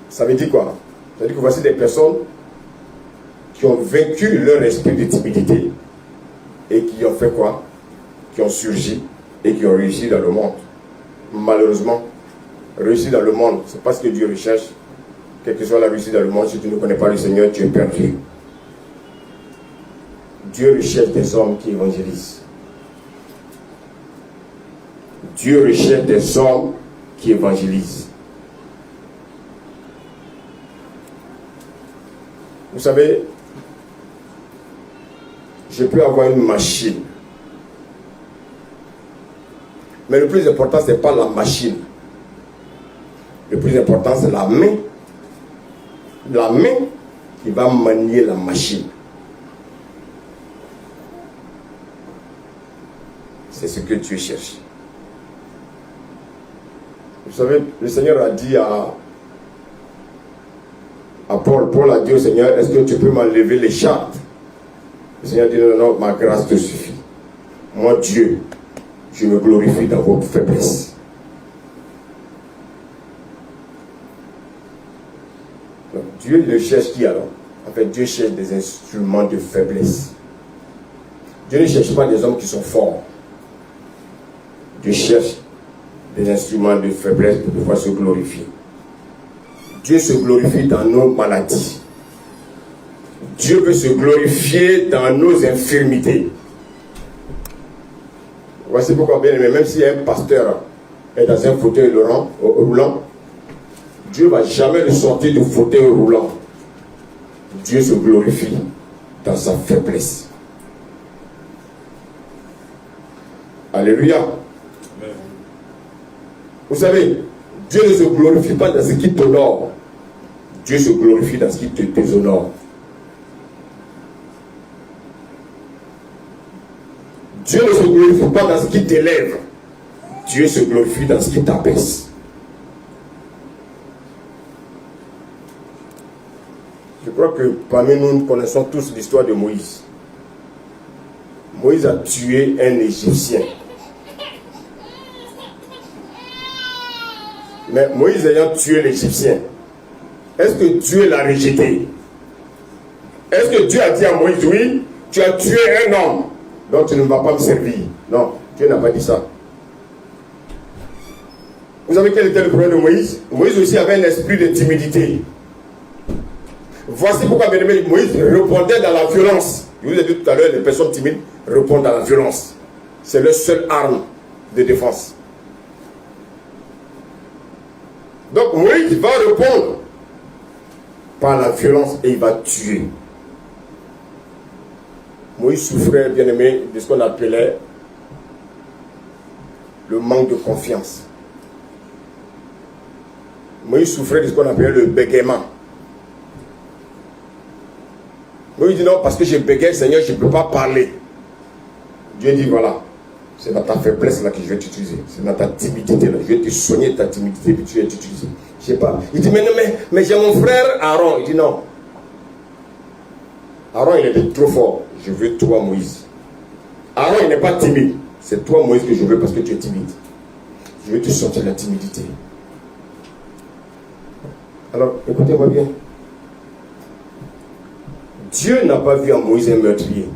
Ça veut dire quoi? Ça veut dire que voici des personnes qui ont vaincu leur esprit de timidité et qui ont fait quoi? Qui ont surgi et qui ont réussi dans le monde. Malheureusement, réussir dans le monde, c'est pas ce que Dieu recherche. Quelle que soit la réussite dans le monde, si tu ne connais pas le Seigneur, tu es perdu. Dieu recherche des hommes qui évangélisent. Dieu recherche des hommes qui évangélisent. Vous savez, je peux avoir une machine. Mais le plus important, ce n'est pas la machine. Le plus important, c'est la main. La main qui va manier la machine. C'est ce que Dieu cherche. Vous savez, le Seigneur a dit à Paul, Paul a dit au Seigneur, est-ce que tu peux m'enlever les chartes? Le Seigneur dit, non, non, ma grâce te suffit. Moi, Dieu, je me glorifie dans votre faiblesse. Donc, Dieu ne cherche qui alors? En fait, Dieu cherche des instruments de faiblesse. Dieu ne cherche pas des hommes qui sont forts. Dieu cherche des instruments de faiblesse pour pouvoir se glorifier. Dieu se glorifie dans nos maladies. Dieu veut se glorifier dans nos infirmités. Voici pourquoi, bien aimé, même si un pasteur est dans un fauteuil roulant, Dieu ne va jamais le sortir du fauteuil roulant. Dieu se glorifie dans sa faiblesse. Alléluia. Amen. Vous savez, Dieu ne se glorifie pas dans ce qui t'honore. Dieu se glorifie dans ce qui te déshonore. Dieu ne se glorifie pas dans ce qui t'élève. Dieu se glorifie dans ce qui t'abaisse. Je crois que parmi nous, nous connaissons tous l'histoire de Moïse. Moïse a tué un Égyptien. Mais Moïse ayant tué l'Égyptien, est-ce que Dieu l'a rejeté? Est-ce que Dieu a dit à Moïse, oui, tu as tué un homme, donc tu ne vas pas me servir? Non, Dieu n'a pas dit ça. Vous savez quel était le problème de Moïse? Moïse aussi avait un esprit de timidité. Voici pourquoi, bien aimé, Moïse répondait dans la violence. Je vous ai dit tout à l'heure, les personnes timides répondent dans la violence. C'est leur seule arme de défense. Donc Moïse va répondre par la violence et il va tuer. Moïse souffrait, bien aimé, de ce qu'on appelait le manque de confiance. Moïse souffrait de ce qu'on appelait le bégaiement. Moïse dit non, parce que je bégaye, Seigneur, je ne peux pas parler. Dieu dit voilà, c'est dans ta faiblesse là que je vais t'utiliser. C'est dans ta timidité là. Je vais te soigner ta timidité que tu vas t'utiliser. Je sais pas. Il dit mais j'ai mon frère Aaron. Il dit non. Aaron il était trop fort. Je veux toi Moïse. Aaron il n'est pas timide. C'est toi Moïse que je veux parce que tu es timide. Je veux te sortir de la timidité. Alors écoutez-moi bien. Dieu n'a pas vu en Moïse un meurtrier.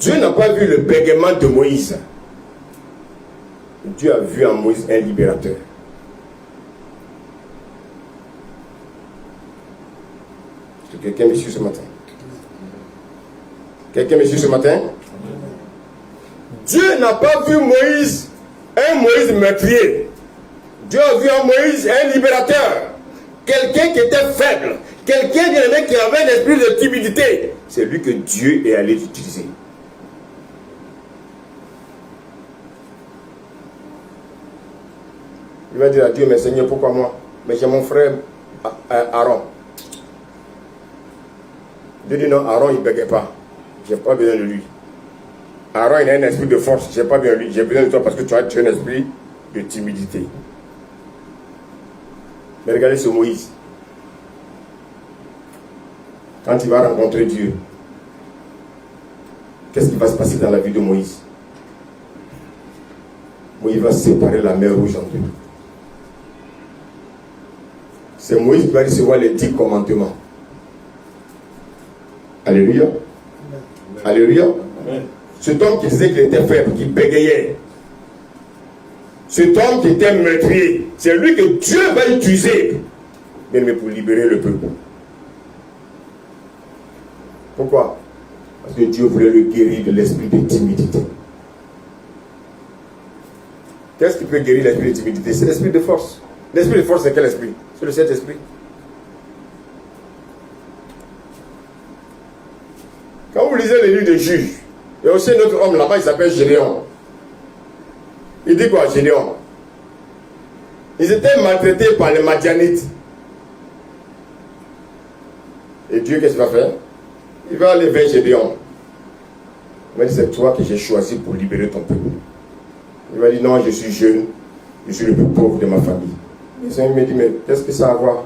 Dieu n'a pas vu le bégaiement de Moïse. Dieu a vu en Moïse un libérateur. Est-ce que quelqu'un me suit ce matin? Quelqu'un me suit ce matin? Dieu n'a pas vu Moïse, un Moïse meurtrier. Dieu a vu en Moïse un libérateur. Quelqu'un qui était faible. Quelqu'un qui avait un esprit de timidité. C'est lui que Dieu est allé utiliser. Il va dire à Dieu, mais Seigneur, pourquoi moi? Mais j'ai mon frère Aaron. Dieu dit non, Aaron il ne bégait pas. Je n'ai pas besoin de lui. Aaron il a un esprit de force. Je n'ai pas besoin de lui. J'ai besoin de toi parce que tu as un esprit de timidité. Mais regardez ce Moïse. Quand il va rencontrer Dieu, qu'est-ce qui va se passer dans la vie de Moïse? Moïse va séparer la mer Rouge en deux. C'est Moïse qui va recevoir les 10 commandements. Alléluia. Alléluia. Cet homme qui disait qu'il était faible, qui bégayait. Cet homme qui était meurtrier. C'est lui que Dieu va utiliser. Mais pour libérer le peuple. Pourquoi? Parce que Dieu voulait le guérir de l'esprit de timidité. Qu'est-ce qui peut guérir l'esprit de timidité? C'est l'esprit de force. L'esprit de force, c'est quel esprit? C'est le Saint-Esprit. Quand vous lisez les livres de Juges, il y a aussi un autre homme là-bas, il s'appelle Gédéon. Il dit quoi, Gédéon? Ils étaient maltraités par les Madianites. Et Dieu, qu'est-ce qu'il va faire? Il va aller vers Gédéon. Il va dire, c'est toi que j'ai choisi pour libérer ton peuple. Il va dire, non, je suis jeune, je suis le plus pauvre de ma famille. Le Seigneur me dit, mais qu'est-ce que ça a à voir?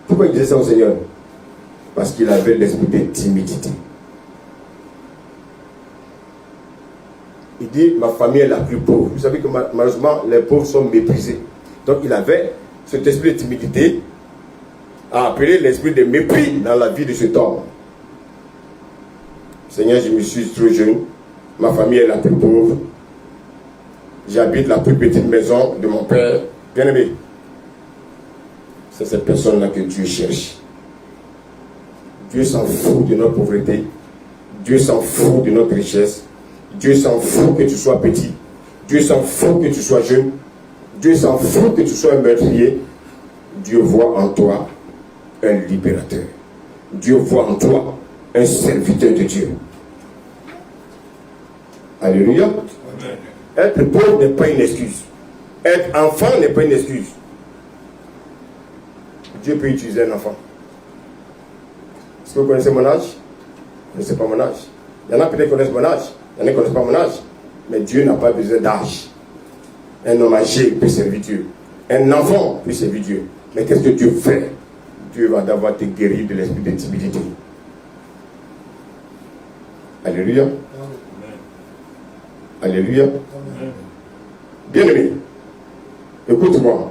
Pourquoi il disait ça au Seigneur? Parce qu'il avait l'esprit de timidité. Il dit, ma famille est la plus pauvre. Vous savez que malheureusement, les pauvres sont méprisés. Donc il avait cet esprit de timidité à appeler l'esprit de mépris dans la vie de cet homme. Seigneur, je me suis trop jeune. Ma famille est la plus pauvre. J'habite la plus petite maison de mon père. Bien-aimé, c'est cette personne-là que Dieu cherche. Dieu s'en fout de notre pauvreté. Dieu s'en fout de notre richesse. Dieu s'en fout que tu sois petit. Dieu s'en fout que tu sois jeune. Dieu s'en fout que tu sois un meurtrier. Dieu voit en toi un libérateur. Dieu voit en toi un serviteur de Dieu. Alléluia. Amen. Être pauvre n'est pas une excuse. Être enfant n'est pas une excuse. Dieu peut utiliser un enfant. Est-ce que vous connaissez mon âge? Je ne sais pas mon âge. Il y en a peut-être qui connaissent mon âge. Il y en a qui ne connaissent pas mon âge. Mais Dieu n'a pas besoin d'âge. Un homme âgé peut servir Dieu. Un enfant peut servir Dieu. Mais qu'est-ce que Dieu fait? Dieu va d'abord te guérir de l'esprit de timidité. Alléluia. Amen. Alléluia. Amen. Bien-aimé, écoute-moi.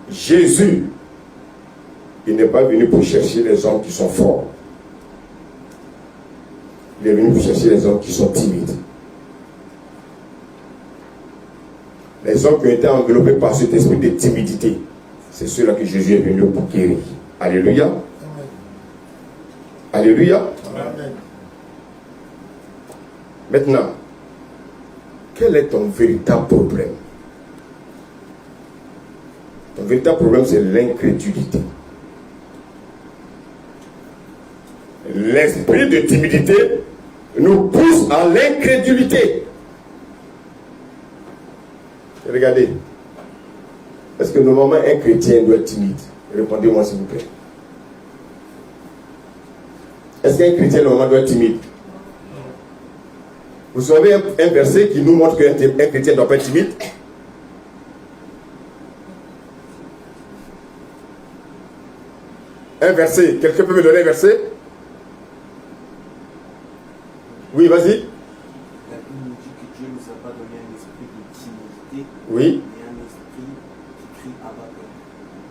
Jésus, il n'est pas venu pour chercher les hommes qui sont forts. Il est venu pour chercher les hommes qui sont timides. Les hommes qui ont été englobés par cet esprit de timidité, c'est ceux-là que Jésus est venu pour guérir. Alléluia. Amen. Alléluia. Amen. Maintenant, quel est ton véritable problème? Ton véritable problème, c'est l'incrédulité. L'esprit de timidité nous pousse à l'incrédulité. Regardez. Est-ce Est-ce que normalement un chrétien doit être timide? Répondez-moi s'il vous plaît. Est-ce qu'un chrétien normalement doit être timide? Vous savez un verset qui nous montre qu'un chrétien ne doit pas être timide? Un verset. Quelqu'un peut me donner un verset? Oui, vas-y. La Bible nous dit que Dieu ne nous a pas donné un esprit de timidité, Oui. mais un esprit qui crie Abba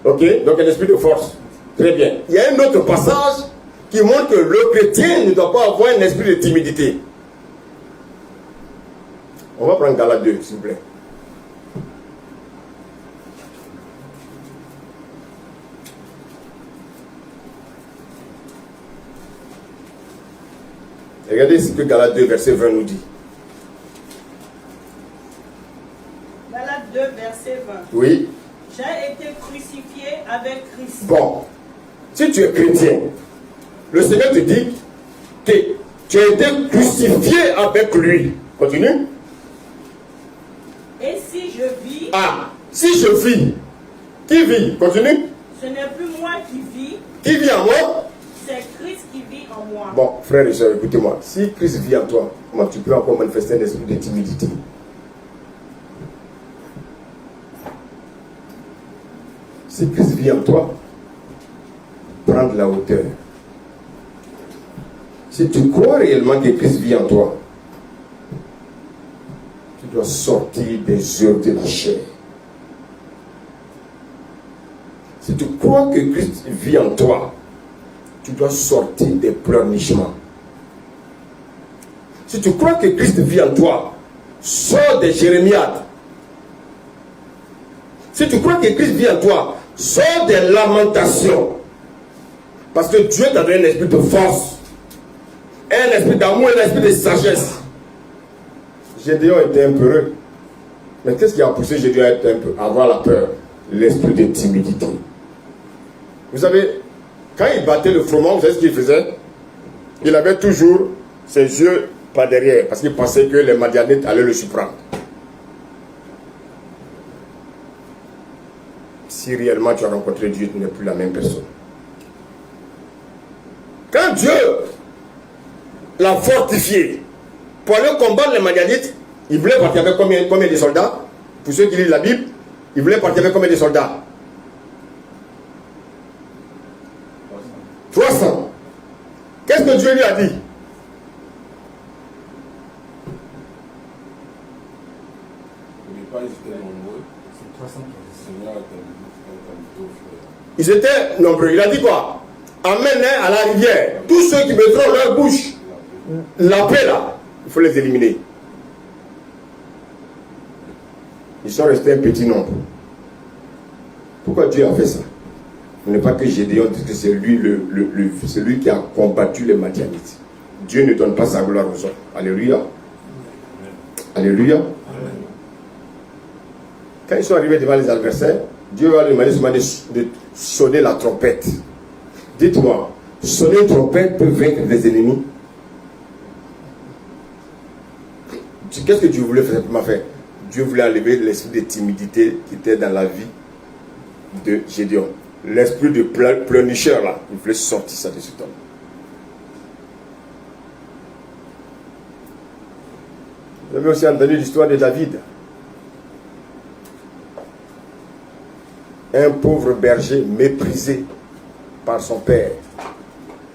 Père. Ok, donc un esprit de force. Très bien. Il y a un autre passage qui montre que le chrétien ne doit pas avoir un esprit de timidité. On va prendre Galates 2, s'il vous plaît. Regardez ce que Galates 2, verset 20 nous dit. Galates 2, verset 20. Oui. J'ai été crucifié avec Christ. Bon. Si tu es chrétien, le Seigneur te dit que tu as été crucifié avec lui. Continue. Et si je vis, Ah, si je vis, qui vit? Continue. ce n'est plus moi qui vis, Qui vit en moi? c'est Christ qui vit en moi. Bon, frères et sœurs, écoutez-moi. Si Christ vit en toi, comment tu peux encore manifester un esprit de timidité? Si Christ vit en toi, prends de la hauteur. Si tu crois réellement que Christ vit en toi, tu dois sortir des œuvres de la chair. Si tu crois que Christ vit en toi, tu dois sortir des pleurnichements. Si tu crois que Christ vit en toi, sors des jérémiades. Si tu crois que Christ vit en toi, sors des lamentations. Parce que Dieu t'a donné un esprit de force, un esprit d'amour, un esprit de sagesse. Gédéon était un peu heureux. Mais qu'est-ce qui a poussé Gédéon à avoir la peur? L'esprit de timidité. Vous savez, quand il battait le froment, vous savez ce qu'il faisait? Il avait toujours ses yeux par derrière, parce qu'il pensait que les Madianites allaient le surprendre. Si réellement tu as rencontré Dieu, tu n'es plus la même personne. Quand Dieu l'a fortifié pour aller combattre les Madianites, il voulait partir avec combien de soldats? Pour ceux qui lisent la Bible, il voulait partir avec combien de soldats? 300. Qu'est-ce que Dieu lui a dit? Ils étaient nombreux. Il a dit quoi? Amène à la rivière. Tous ceux qui mettront leur bouche la paix là, il faut les éliminer. Ils sont restés un petit nombre. Pourquoi Dieu a fait ça? Ce n'est pas que Gédéon dit que c'est lui, celui qui a combattu les Madianites. Dieu ne donne pas sa gloire aux hommes. Alléluia. Alléluia. Quand ils sont arrivés devant les adversaires, Dieu va leur demander seulement de sonner la trompette. Dites-moi, sonner une trompette peut vaincre des ennemis? Qu'est-ce que Dieu voulait faire? Dieu voulait enlever l'esprit de timidité qui était dans la vie de Gédéon. L'esprit de pleurnicheur là, il voulait sortir ça de cet homme. Vous avez aussi entendu l'histoire de David. Un pauvre berger méprisé par son père.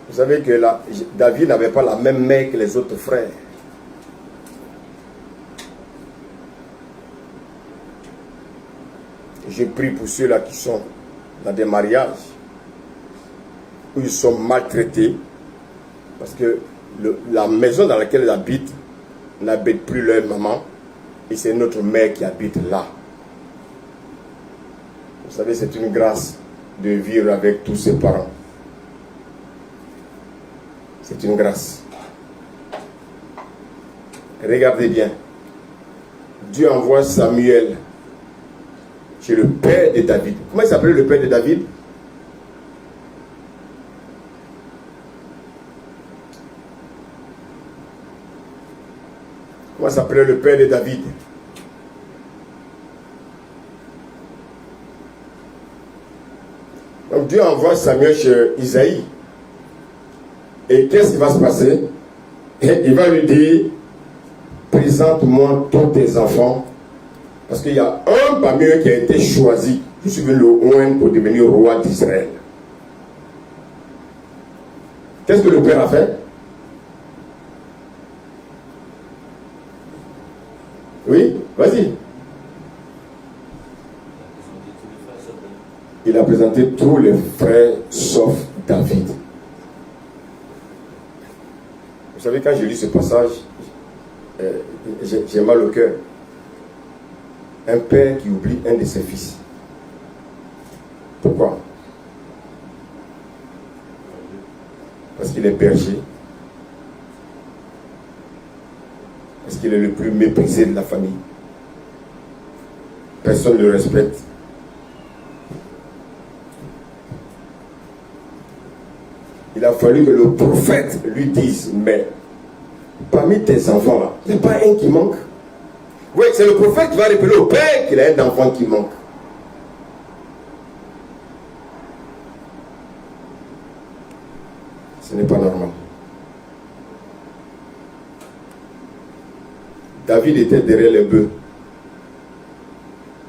Vous savez que David n'avait pas la même mère que les autres frères. Je prie pour ceux-là qui sont dans des mariages où ils sont maltraités parce que la maison dans laquelle ils habitent n'habite plus leur maman et c'est notre mère qui habite là. Vous savez, c'est une grâce de vivre avec tous ses parents. C'est une grâce. Regardez bien. Dieu envoie Samuel chez le père de David. Comment il s'appelait le père de David? Comment s'appelait le père de David? Donc Dieu envoie Samuel chez Isaïe. Et qu'est-ce qui va se passer? Et il va lui dire, présente-moi tous tes enfants. Parce qu'il y a un parmi eux qui a été choisi. Je suis venu le oindre pour devenir roi d'Israël. Qu'est-ce que le Père a fait? Oui, vas-y. Il a présenté tous les frères sauf David. Vous savez, quand je lis ce passage, j'ai mal au cœur. Un père qui oublie un de ses fils. Pourquoi? Parce qu'il est berger. Parce qu'il est le plus méprisé de la famille. Personne ne le respecte. Il a fallu que le prophète lui dise, mais parmi tes enfants là, il n'y a pas un qui manque. Oui, c'est le prophète qui va rappeler au père qu'il a un enfant qui manque. Ce n'est pas normal. David était derrière les bœufs.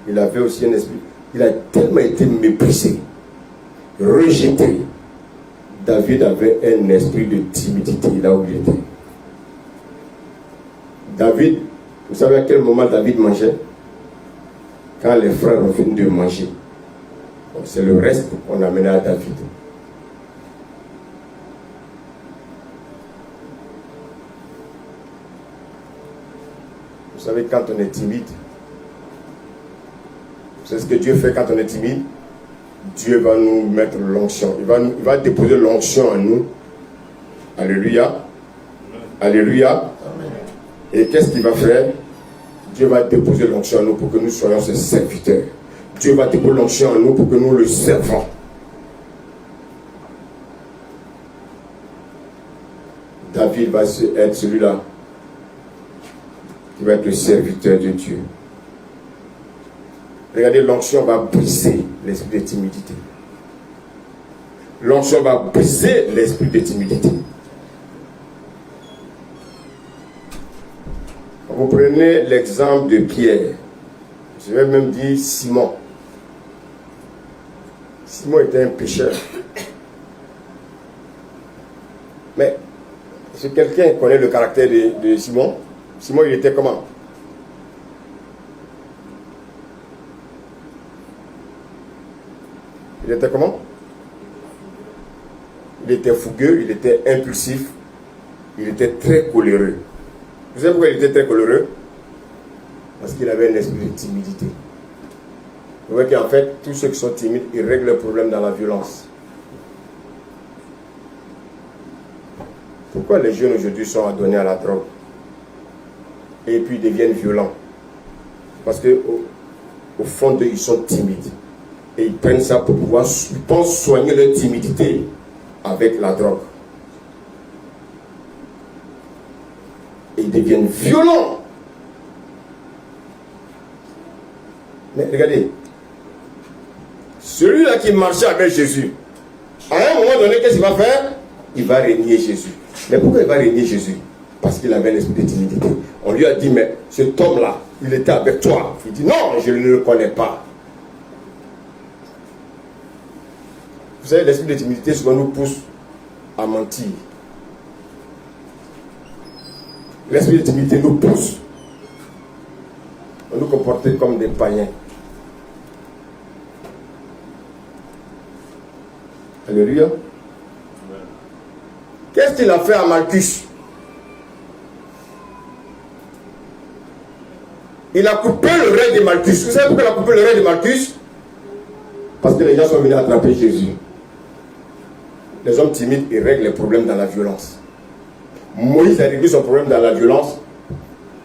Il avait aussi un esprit. Il a tellement été méprisé, rejeté. David avait un esprit de timidité là où il était. David, vous savez à quel moment David mangeait? Quand les frères ont fini de manger. C'est le reste qu'on amenait à David. Vous savez, quand on est timide, c'est ce que Dieu fait quand on est timide. Dieu va nous mettre l'onction. Il va déposer l'onction en nous. Alléluia. Alléluia. Amen. Et qu'est-ce qu'il va faire? Dieu va déposer l'onction en nous pour que nous soyons ses serviteurs. Dieu va déposer l'onction en nous pour que nous le servons. David va être celui-là qui va être le serviteur de Dieu. Regardez, l'onction va briser l'esprit de timidité. L'onction va briser l'esprit de timidité. Vous prenez l'exemple de Pierre. Je vais même dire Simon. Simon était un pécheur. Mais si quelqu'un connaît le caractère de Simon, Simon il était comment? Il était comment? Il était fougueux, il était impulsif, il était très coléreux. Vous savez pourquoi il était très coléreux? Parce qu'il avait un esprit de timidité. Vous voyez qu'en fait, tous ceux qui sont timides, ils règlent leurs problèmes dans la violence. Pourquoi les jeunes aujourd'hui sont adonnés à la drogue? Et puis ils deviennent violents? Parce qu'au fond d'eux, ils sont timides. Et ils prennent ça pour pouvoir, ils pensent soigner leur timidité avec la drogue. Et ils deviennent violents. Mais regardez, celui-là qui marchait avec Jésus, à un moment donné, qu'est-ce qu'il va faire? Il va régner Jésus. Mais pourquoi il va régner Jésus? Parce qu'il avait un esprit de timidité. On lui a dit, mais cet homme-là, il était avec toi. Il dit, non, je ne le connais pas. Vous savez, l'esprit de timidité souvent nous pousse à mentir. L'esprit de timidité nous pousse à nous comporter comme des païens. Alléluia. Qu'est-ce qu'il a fait à Malchus? Il a coupé le rein de Malchus. Vous savez pourquoi il a coupé le rein de Malchus? Parce que les gens sont venus attraper Jésus. Les hommes timides, ils règlent les problèmes dans la violence. Moïse a réglé son problème dans la violence.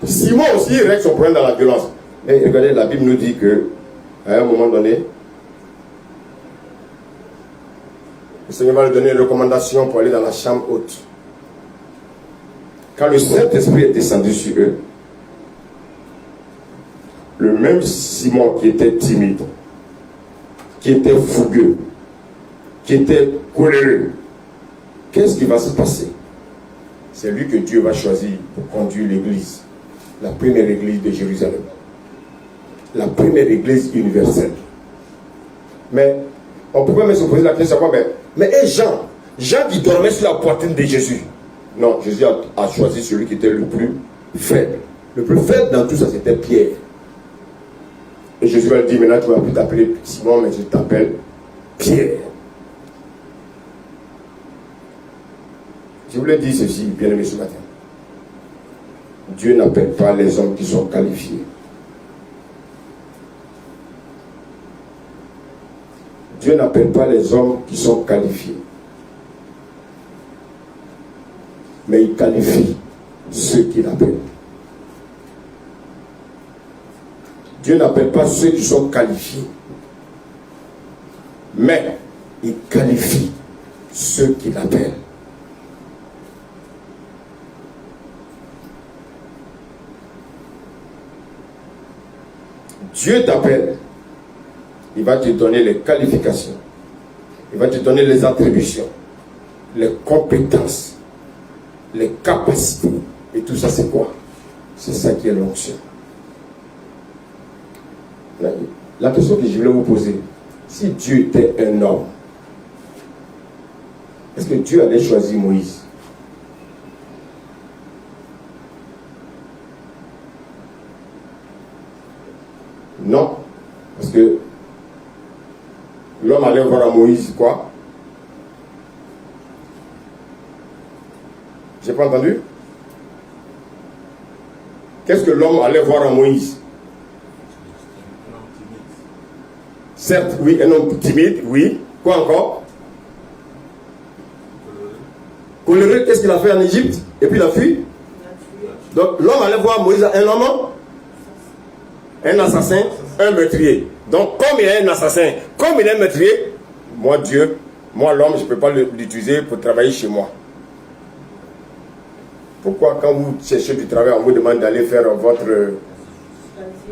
Simon aussi règle son problème dans la violence. Mais regardez, la Bible nous dit que à un moment donné, le Seigneur va lui donner une recommandation pour aller dans la chambre haute. Quand le Saint-Esprit est descendu sur eux, le même Simon qui était timide, qui était fougueux, qui était coléreux, qu'est-ce qui va se passer? C'est lui que Dieu va choisir pour conduire l'église, la première église de Jérusalem, la première église universelle. Mais on peut même se poser la question, mais Jean qui dormait sur la poitrine de Jésus. Non, Jésus a choisi celui qui était le plus faible. Le plus faible dans tout ça, c'était Pierre. Et Jésus va lui dire, maintenant tu ne vas plus t'appeler Simon, mais je t'appelle Pierre. Je voulais dire ceci, bien aimé, ce matin. Dieu n'appelle pas les hommes qui sont qualifiés. Dieu n'appelle pas les hommes qui sont qualifiés. Mais il qualifie ceux qu'il appelle. Dieu n'appelle pas ceux qui sont qualifiés. Mais il qualifie ceux qu'il appelle. Dieu t'appelle, il va te donner les qualifications, il va te donner les attributions, les compétences, les capacités. Et tout ça, c'est quoi? C'est ça qui est l'onction. La question que je voulais vous poser, si Dieu était un homme, est-ce que Dieu allait choisir Moïse? Non, parce que l'homme allait voir à Moïse quoi? J'ai pas entendu? Qu'est-ce que l'homme allait voir à Moïse? Certes, oui, un homme timide, oui. Quoi encore? Coléreux, qu'est-ce qu'il a fait en Égypte? Et puis il a fui. Donc l'homme allait voir Moïse, un homme, un assassin, un meurtrier. Donc comme il est un assassin, comme il est un meurtrier, moi Dieu, moi l'homme, je ne peux pas l'utiliser pour travailler chez moi. Pourquoi quand vous cherchez du travail, on vous demande d'aller faire votre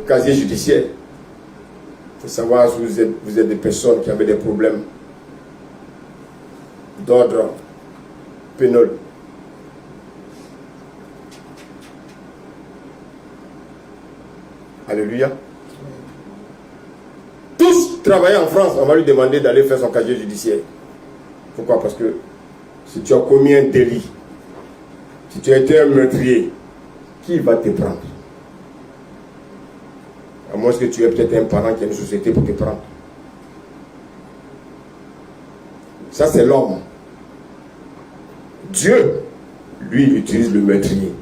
casier judiciaire? Il faut savoir si vous êtes des personnes qui avaient des problèmes d'ordre pénal. Alléluia. Tous travaillent en France, on va lui demander d'aller faire son casier judiciaire. Pourquoi? Parce que si tu as commis un délit, si tu as été un meurtrier, qui va te prendre? À moins que tu aies peut-être un parent qui a une société pour te prendre. Ça, c'est l'homme. Dieu, lui, il utilise le meurtrier.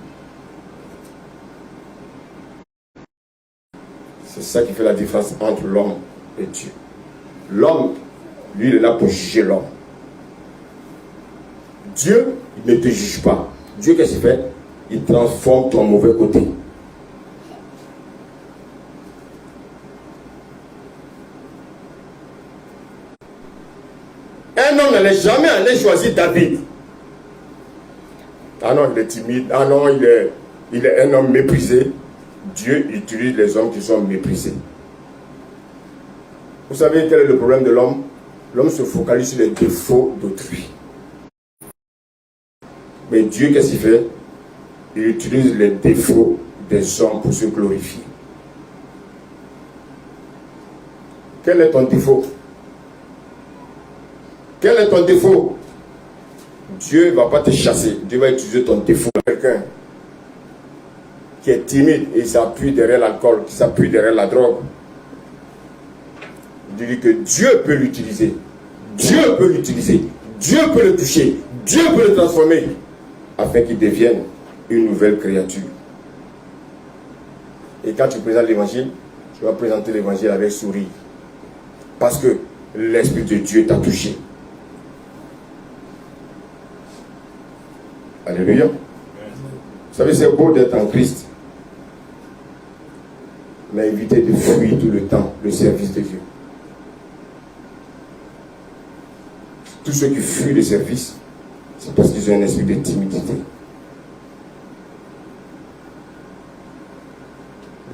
C'est ça qui fait la différence entre l'homme et Dieu. L'homme, lui, il est là pour juger l'homme. Dieu, il ne te juge pas. Dieu, qu'est-ce qu'il fait? Il transforme ton mauvais côté. Un homme n'allait jamais aller choisir David. Ah non, il est timide. Ah non, il est un homme méprisé. Dieu utilise les hommes qui sont méprisés. Vous savez quel est le problème de l'homme? L'homme se focalise sur les défauts d'autrui. Mais Dieu, qu'est-ce qu'il fait? Il utilise les défauts des hommes pour se glorifier. Quel est ton défaut? Quel est ton défaut? Dieu ne va pas te chasser. Dieu va utiliser ton défaut. Quelqu'un qui est timide et s'appuie derrière l'alcool, qui s'appuie derrière la drogue. Il dit que Dieu peut l'utiliser. Dieu peut l'utiliser. Dieu peut le toucher. Dieu peut le transformer afin qu'il devienne une nouvelle créature. Et quand tu présentes l'évangile, tu vas présenter l'évangile avec sourire. Parce que l'Esprit de Dieu t'a touché. Alléluia. Vous savez, c'est beau d'être en Christ. Mais évitez de fuir tout le temps le service de Dieu. Tous ceux qui fuient le service, c'est parce qu'ils ont un esprit de timidité.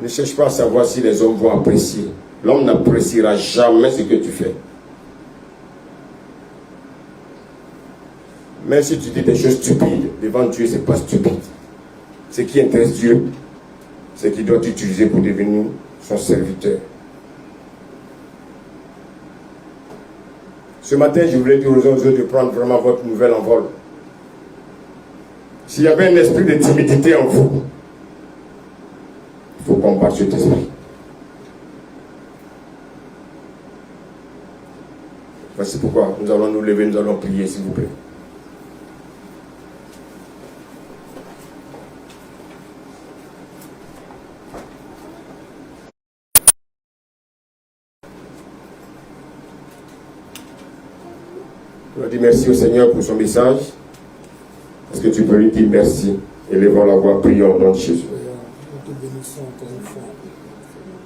Ne cherche pas à savoir si les hommes vont apprécier. L'homme n'appréciera jamais ce que tu fais. Même si tu dis des choses stupides, devant Dieu, ce n'est pas stupide. Ce qui intéresse Dieu, c'est qu'il doit t'utiliser pour devenir son serviteur. Ce matin, je voulais dire aux autres de prendre vraiment votre nouvel envol. S'il y avait un esprit de timidité en vous, il faut combattre cet esprit. Voici pourquoi nous allons nous lever, nous allons prier, s'il vous plaît. On dit merci au Seigneur pour son message. Est-ce que tu peux lui dire merci? Élevons la voix, prions au nom de Jésus. Nous te bénissons encore une fois.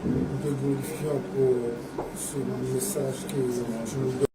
Nous te glorifions pour ce message que tu nous donnes.